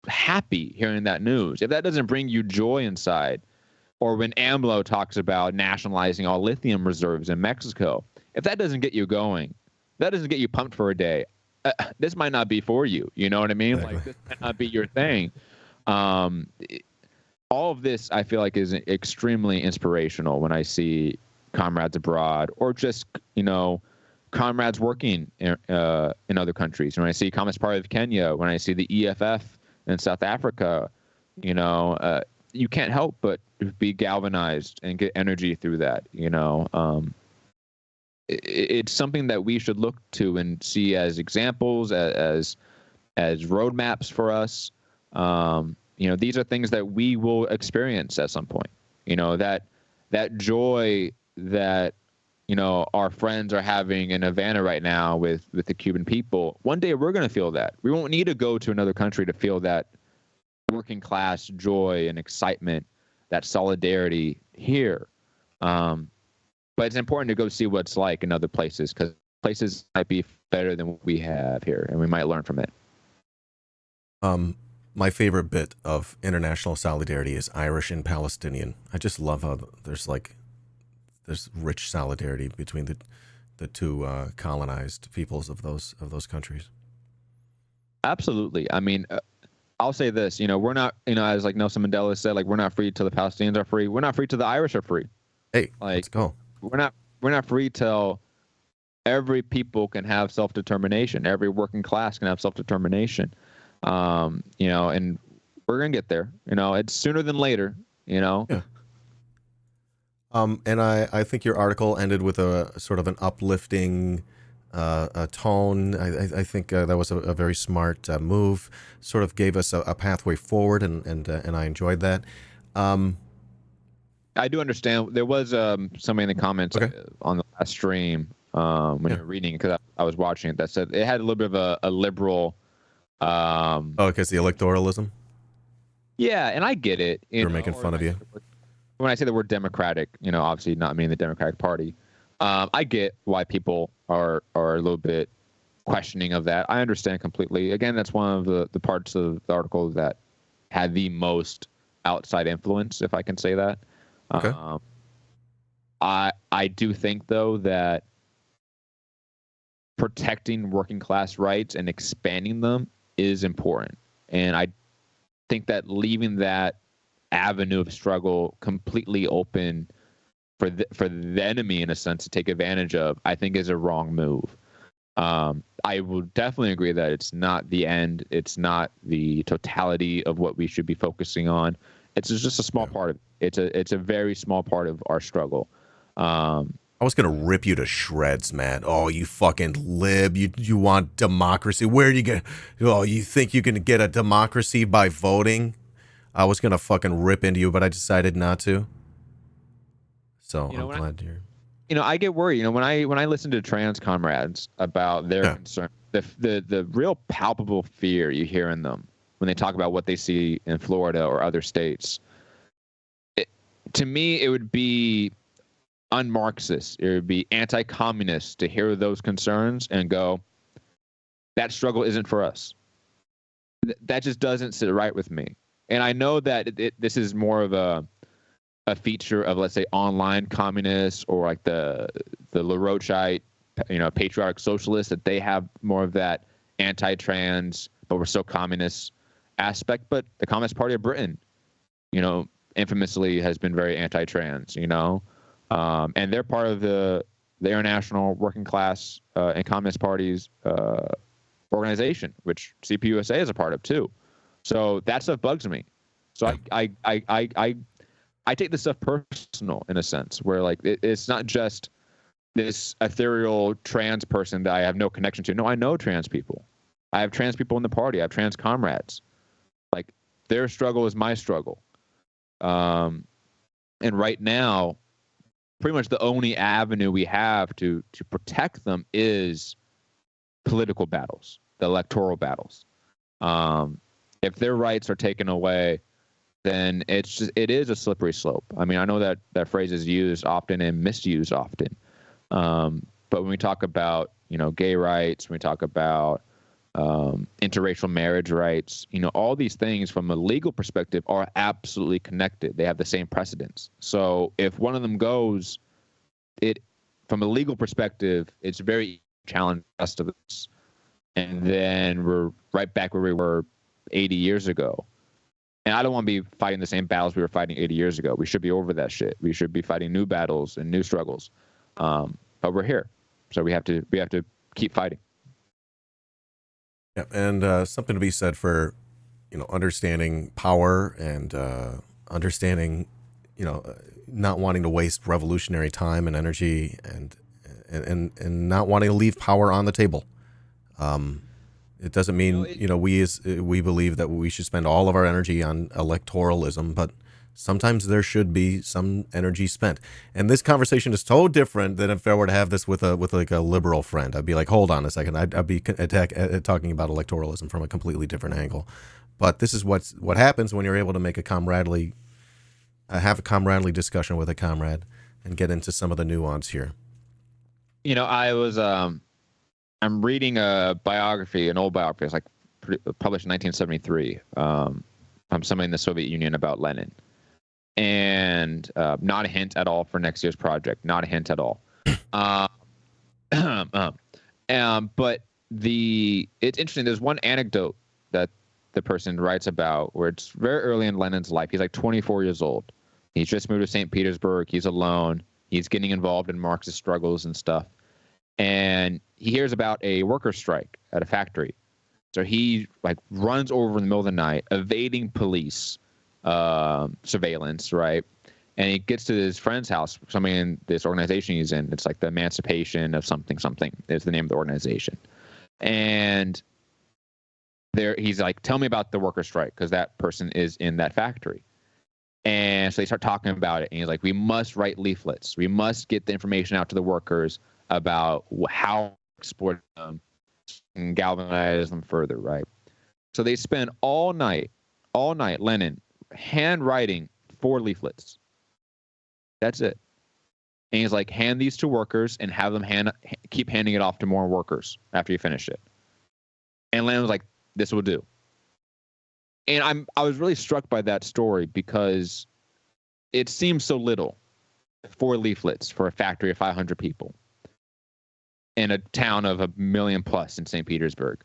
happy hearing that news, if that doesn't bring you joy inside, or when AMLO talks about nationalizing all lithium reserves in Mexico, if that doesn't get you going, that doesn't get you pumped for a day, this might not be for you. You know what I mean? Exactly. Like, this might not be your thing. All of this, I feel like, is extremely inspirational when I see comrades abroad, or just, comrades working in other countries. When I see Communist Party of Kenya, when I see the EFF in South Africa, you can't help but be galvanized and get energy through that. It's something that we should look to and see as examples, as roadmaps for us. These are things that we will experience at some point. That joy that our friends are having in Havana right now with the Cuban people. One day we're going to feel that. We won't need to go to another country to feel that working class joy and excitement, that solidarity here. But but it's important to go see what it's like in other places, because places might be better than what we have here, and we might learn from it. My favorite bit of international solidarity is Irish and Palestinian. I just love how there's rich solidarity between the two colonized peoples of those countries. Absolutely. I mean, I'll say this, we're not, as like Nelson Mandela said, like, we're not free till the Palestinians are free. We're not free till the Irish are free. Hey, like, let's go. We're not free till every people can have self-determination. Every working class can have self-determination. And we're going to get there, it's sooner than later, Yeah. And I think your article ended with a sort of an uplifting a tone. I think that was a very smart move. Sort of gave us a pathway forward, and I enjoyed that. I do understand. There was somebody in the comments on the last stream when you were reading, because I was watching it, that said it had a little bit of a liberal. Because the electoralism. Yeah, and I get it. They're making fun of you. When I say the word democratic, obviously not meaning the Democratic Party. I get why people are a little bit questioning of that. I understand completely. Again, that's one of the parts of the article that had the most outside influence, if I can say that. Okay. I do think, though, that protecting working class rights and expanding them is important. And I think that leaving that avenue of struggle completely open for the enemy, in a sense, to take advantage of, I think is a wrong move. I will definitely agree that it's not the end. It's not the totality of what we should be focusing on. It's just a small part of it. It's a very small part of our struggle. I was gonna rip you to shreds, Matt. Oh, you fucking lib! You want democracy? Where do you get? Oh, you think you can get a democracy by voting? I was gonna fucking rip into you, but I decided not to. So I'm glad to hear. I get worried. When I listen to trans comrades about their concern, the real palpable fear you hear in them when they talk about what they see in Florida or other states, to me, it would be un-Marxist. It would be anti-communist to hear those concerns and go, that struggle isn't for us. That just doesn't sit right with me. And I know that this is more of a feature of, let's say, online communists, or like the LaRocheite, patriotic socialists, that they have more of that anti-trans, but we're still communist aspect. But the Communist Party of Britain, infamously has been very anti-trans, and they're part of the International Working Class and Communist Parties organization, which CPUSA is a part of too. So that stuff bugs me. So I take this stuff personal, in a sense, where like it's not just this ethereal trans person that I have no connection to. No, I know trans people. I have trans people in the party. I have trans comrades. Like, their struggle is my struggle. And right now, pretty much the only avenue we have to protect them is political battles, the electoral battles. If their rights are taken away, then it is a slippery slope. I mean, I know that phrase is used often and misused often. But when we talk about, gay rights, when we talk about interracial marriage rights, all these things from a legal perspective are absolutely connected. They have the same precedence. So if one of them goes, from a legal perspective, it's very challenging the rest of us. And then we're right back where we were 80 years ago. And I don't want to be fighting the same battles we were fighting 80 years ago. We should be over that shit. We should be fighting new battles and new struggles. But we're here, so we have to keep fighting. Yeah, and something to be said for, understanding power and understanding, not wanting to waste revolutionary time and energy, and not wanting to leave power on the table. It doesn't mean, we believe that we should spend all of our energy on electoralism, but sometimes there should be some energy spent. And this conversation is so different than if I were to have this with a liberal friend. I'd be like, hold on a second. I'd be talking about electoralism from a completely different angle. But this is what happens when you're able to make have a comradely discussion with a comrade. and get into some of the nuance here. You know, I'm reading a biography, an old biography. It's like published in 1973 from somebody in the Soviet Union about Lenin. And not a hint at all for next year's project. Not a hint at all. But it's interesting. There's one anecdote that the person writes about where it's very early in Lenin's life. He's like 24 years old. He's just moved to St. Petersburg. He's alone. He's getting involved in Marxist struggles and stuff. And he hears about a worker strike at a factory. So he like runs over in the middle of the night, evading police surveillance, right? And he gets to his friend's house, somebody in this organization he's in. It's like the Emancipation of something is the name of the organization. And he's like, tell me about the worker strike, because that person is in that factory. And so they start talking about it. And he's like, we must write leaflets. We must get the information out to the workers about how to exploit them and galvanize them further, right? So they spend all night, Lenin, handwriting 4 leaflets. That's it. And he's like, hand these to workers and have them keep handing it off to more workers after you finish it. And Lenin was like, this will do. And I was really struck by that story because it seems so little. 4 leaflets for a factory of 500 people in a town of 1 million plus in St. Petersburg.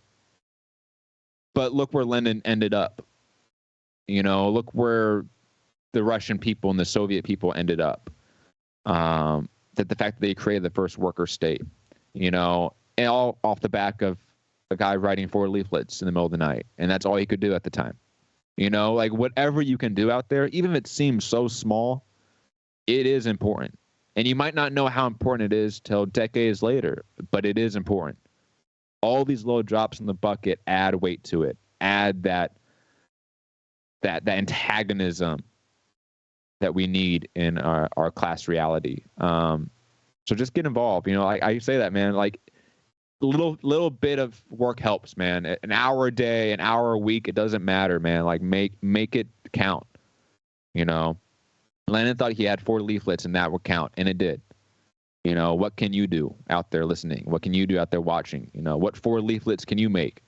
But look where Lenin ended up. You know, look where the Russian people and the Soviet people ended up. That the fact that they created the first worker state, you know, and all off the back of a guy writing 4 leaflets in the middle of the night. And that's all he could do at the time. You know, like whatever you can do out there, even if it seems so small, it is important. And you might not know how important it is till decades later, but it is important. All these little drops in the bucket add weight to it, add that antagonism that we need in our class reality. So just get involved. You know, I say that, man, like little bit of work helps, man. An hour a day, an hour a week, it doesn't matter, man. Like make it count. You know, Lenin thought he had 4 leaflets and that would count, and it did. You know, what can you do out there listening? What can you do out there watching? You know, what 4 leaflets can you make?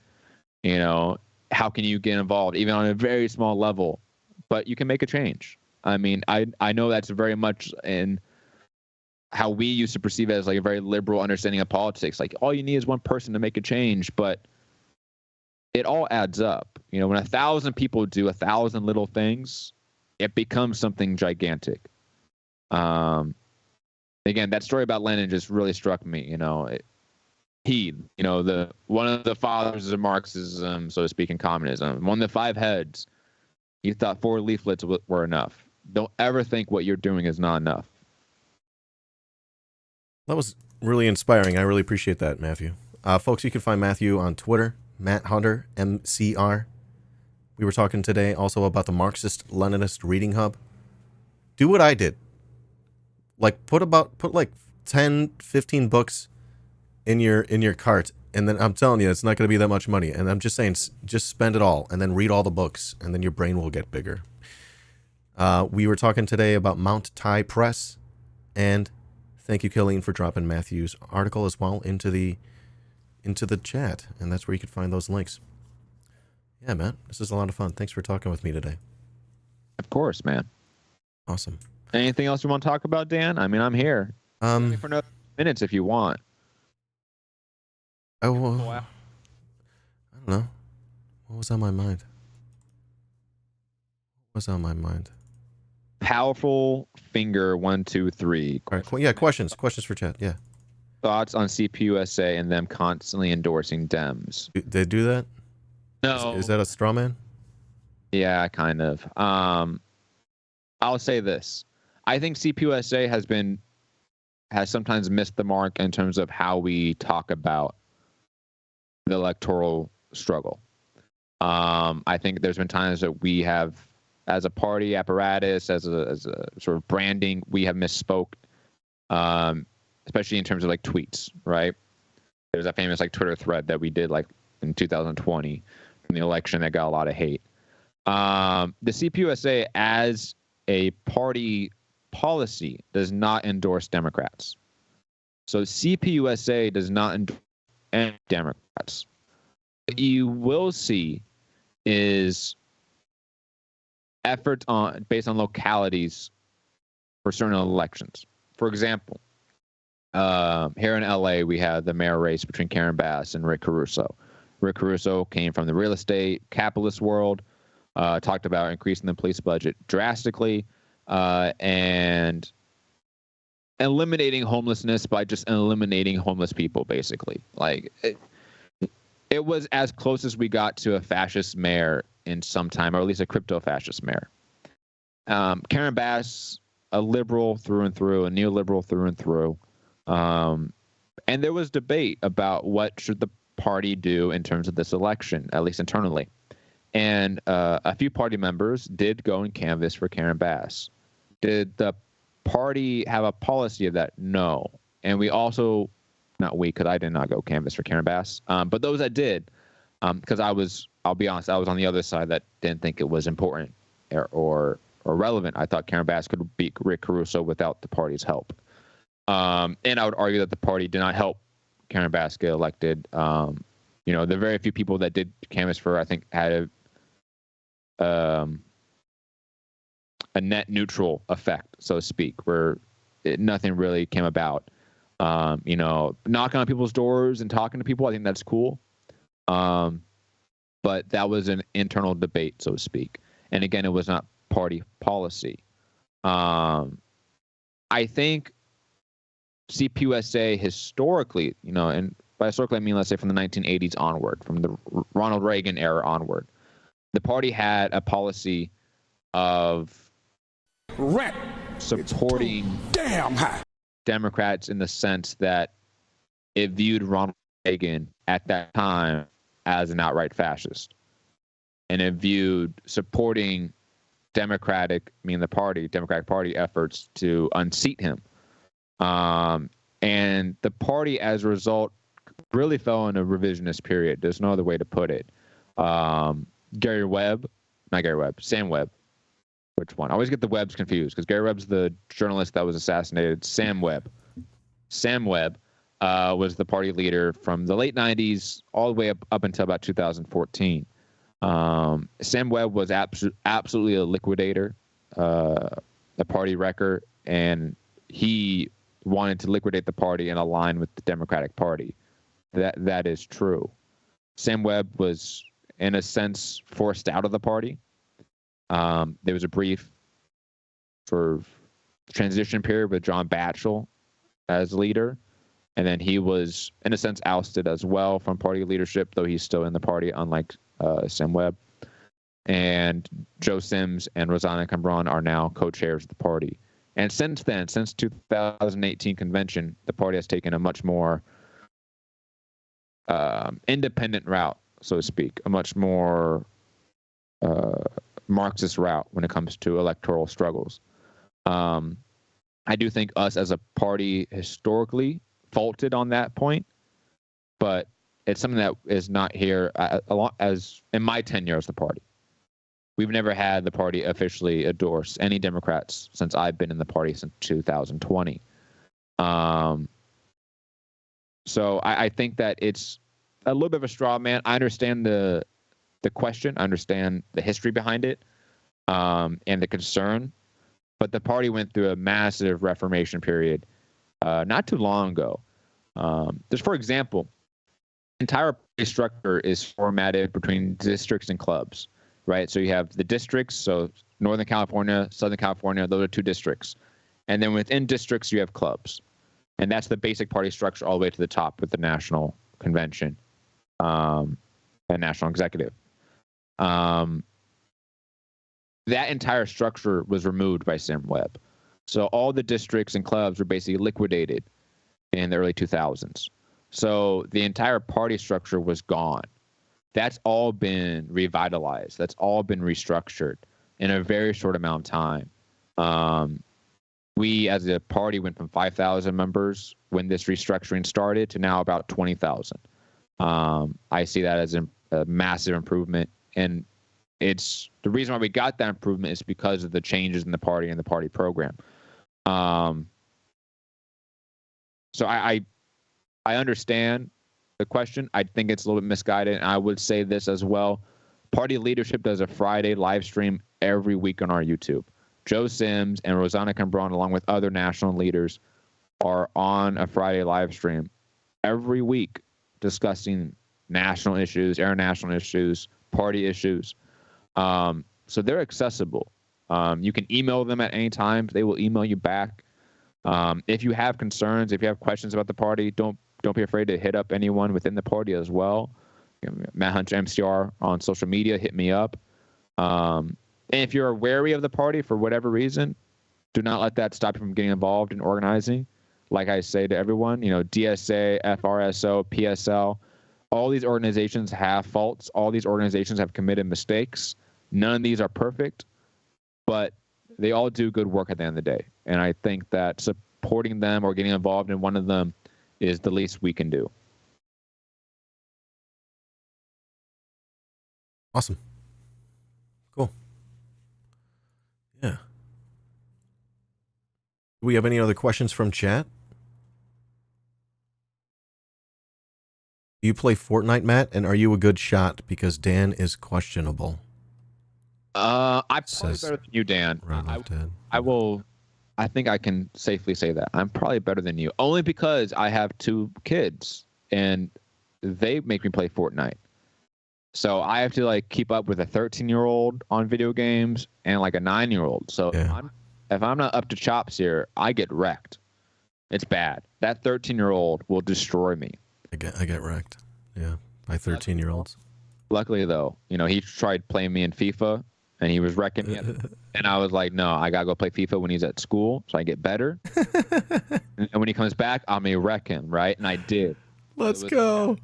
You know, how can you get involved, even on a very small level? But you can make a change. I mean, I know that's very much in how we used to perceive it as like a very liberal understanding of politics. Like all you need is one person to make a change, but it all adds up. You know, when 1,000 people do 1,000 little things, it becomes something gigantic. Again, that story about Lenin just really struck me. You know, one of the fathers of Marxism, so to speak, and communism, one of the 5 heads, he thought 4 leaflets were enough. Don't ever think what you're doing is not enough. That was really inspiring. I really appreciate that, Matthew. Folks, you can find Matthew on Twitter, Matt Hunter, MCR. We were talking today also about the Marxist-Leninist Reading Hub. Do what I did. Like, put like 10, 15 books in your cart, and then I'm telling you, it's not going to be that much money. And I'm just saying, just spend it all, and then read all the books, and then your brain will get bigger. We were talking today about Mount Tai Press, and thank you, Killeen, for dropping Matthew's article as well into the chat, and that's where you can find those links. Yeah, man, this is a lot of fun. Thanks for talking with me today. Of course, man. Awesome. Anything else you want to talk about, Dan? I mean, I'm here. For another minutes if you want. I don't know. What was on my mind? Powerful finger 1, 2, 3. All right, yeah, questions for chat. Yeah. Thoughts on CPUSA and them constantly endorsing Dems? They do that? No. Is that a straw man? Yeah, kind of. I'll say this. I think CPUSA has sometimes missed the mark in terms of how we talk about the electoral struggle. I think there's been times that we have, as a party apparatus, as a sort of branding, we have misspoke, especially in terms of like tweets, right? There's a famous like Twitter thread that we did like in 2020 from the election that got a lot of hate. The CPUSA as a party policy does not endorse Democrats. So CPUSA does not endorse any Democrats. What you will see is efforts based on localities for certain elections. For example, here in LA, we had the mayor race between Karen Bass and Rick Caruso. Rick Caruso came from the real estate capitalist world, talked about increasing the police budget drastically, and eliminating homelessness by just eliminating homeless people, basically. Like, it was as close as we got to a fascist mayor in some time, or at least a crypto-fascist mayor. Karen Bass, a liberal through and through, a neoliberal through and through. And there was debate about what should the party do in terms of this election, at least internally. And a few party members did go and canvass for Karen Bass. Did the party have a policy of that? No. And we also, not we, because I did not go canvass for Karen Bass, but those that did, because I'll be honest, I was on the other side that didn't think it was important or relevant. I thought Karen Bass could beat Rick Caruso without the party's help. And I would argue that the party did not help Karen Bass get elected. The very few people that did canvass for, I think, had a net neutral effect, so to speak, where nothing really came about. Knocking on people's doors and talking to people, I think that's cool. But that was an internal debate, so to speak. And again, it was not party policy. I think CPUSA historically, and by historically I mean, let's say from the 1980s onward, from the Ronald Reagan era onward, the party had a policy of Rent supporting damn high. Democrats in the sense that it viewed Ronald Reagan at that time as an outright fascist. And it viewed supporting Democratic Party efforts to unseat him. And the party, as a result, really fell in a revisionist period. There's no other way to put it. Sam Webb. Which one? I always get the Webbs confused because Gary Webb's the journalist that was assassinated. Sam Webb. Sam Webb was the party leader from the late 90s all the way up until about 2014. Sam Webb was absolutely a liquidator, a party wrecker, and he wanted to liquidate the party and align with the Democratic Party. That is true. Sam Webb was, in a sense, forced out of the party. There was a brief sort of transition period with John Batchel as leader, and then he was, in a sense, ousted as well from party leadership, though he's still in the party, unlike Sam Webb. And Joe Sims and Rosanna Cambron are now co-chairs of the party. And since then, since 2018 convention, the party has taken a much more independent route, so to speak, a much more Marxist route when it comes to electoral struggles. I do think us as a party historically faulted on that point, but it's something that is not here as in my tenure as the party. We've never had the party officially endorse any Democrats since I've been in the party since 2020. So I think that it's a little bit of a straw man. I understand the question. I understand the history behind it, and the concern. But the party went through a massive reformation period not too long ago. There's, for example, the entire party structure is formatted between districts and clubs, right? So you have the districts, so Northern California, Southern California, those are two districts. And then within districts, you have clubs. And that's the basic party structure all the way to the top with the national convention and national executive. That entire structure was removed by Sam Webb. So all the districts and clubs were basically liquidated in the early 2000s. So the entire party structure was gone. That's all been revitalized. That's all been restructured in a very short amount of time. We, as a party, went from 5,000 members when this restructuring started to now about 20,000. I see that as a massive improvement. And it's the reason why we got that improvement is because of the changes in the party and the party program. So I understand the question. I think it's a little bit misguided. And I would say this as well. Party leadership does a Friday live stream every week on our YouTube. Joe Sims and Rosanna Cambron, along with other national leaders, are on a Friday live stream every week discussing national issues, international issues, party issues. So they're accessible. You can email them at any time. They will email you back. If you have concerns, if you have questions about the party, don't be afraid to hit up anyone within the party as well. Matt Hunter MCR on social media, hit me up. And if you're wary of the party for whatever reason, do not let that stop you from getting involved in organizing. Like I say to everyone, DSA, FRSO, PSL, all these organizations have faults. All these organizations have committed mistakes. None of these are perfect, but they all do good work at the end of the day. And I think that supporting them or getting involved in one of them is the least we can do. Awesome. Cool. Yeah. Do we have any other questions from chat? Do you play Fortnite, Matt? And are you a good shot? Because Dan is questionable. I'm probably Says better than you, Dan. Right Left Head. I think I can safely say that. I'm probably better than you. Only because I have 2 kids and they make me play Fortnite. So I have to keep up with a 13-year-old on video games and a 9-year-old. So Yeah. if I'm not up to chops here, I get wrecked. It's bad. That 13-year-old will destroy me. I get wrecked. Yeah, by 13-year-olds. Luckily, though, he tried playing me in FIFA, and he was wrecking me. And I was like, no, I got to go play FIFA when he's at school so I get better. And when he comes back, I'm going to wreck him, right? And I did. Let's go.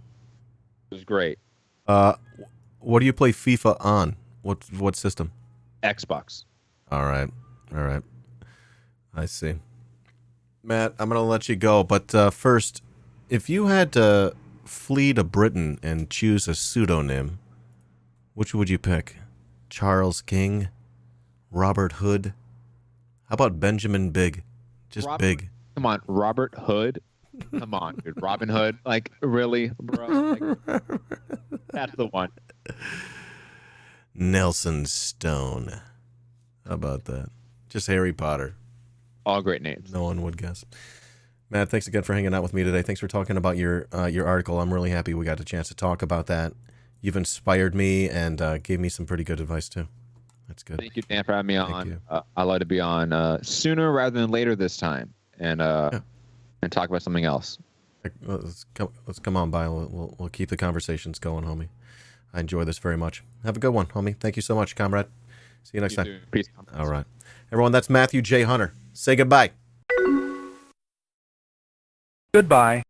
It was great. What do you play FIFA on? What system? Xbox. All right. I see. Matt, I'm going to let you go, but first, if you had to flee to Britain and choose a pseudonym, which would you pick? Charles King? Robert Hood? How about Benjamin Big? Just Big. Come on, Robert Hood. Come on, dude. Robin Hood. Really, bro? That's the one. Nelson Stone. How about that? Just Harry Potter. All great names. No one would guess. Matt, thanks again for hanging out with me today. Thanks for talking about your article. I'm really happy we got a chance to talk about that. You've inspired me and gave me some pretty good advice, too. That's good. Thank you, Dan, for having me Thank on. you. I'd like to be on sooner rather than later this time and talk about something else. Let's come on by. We'll keep the conversations going, homie. I enjoy this very much. Have a good one, homie. Thank you so much, comrade. See you next time. Too. Peace. All right. Everyone, that's Matthew J. Hunter. Say goodbye. Goodbye.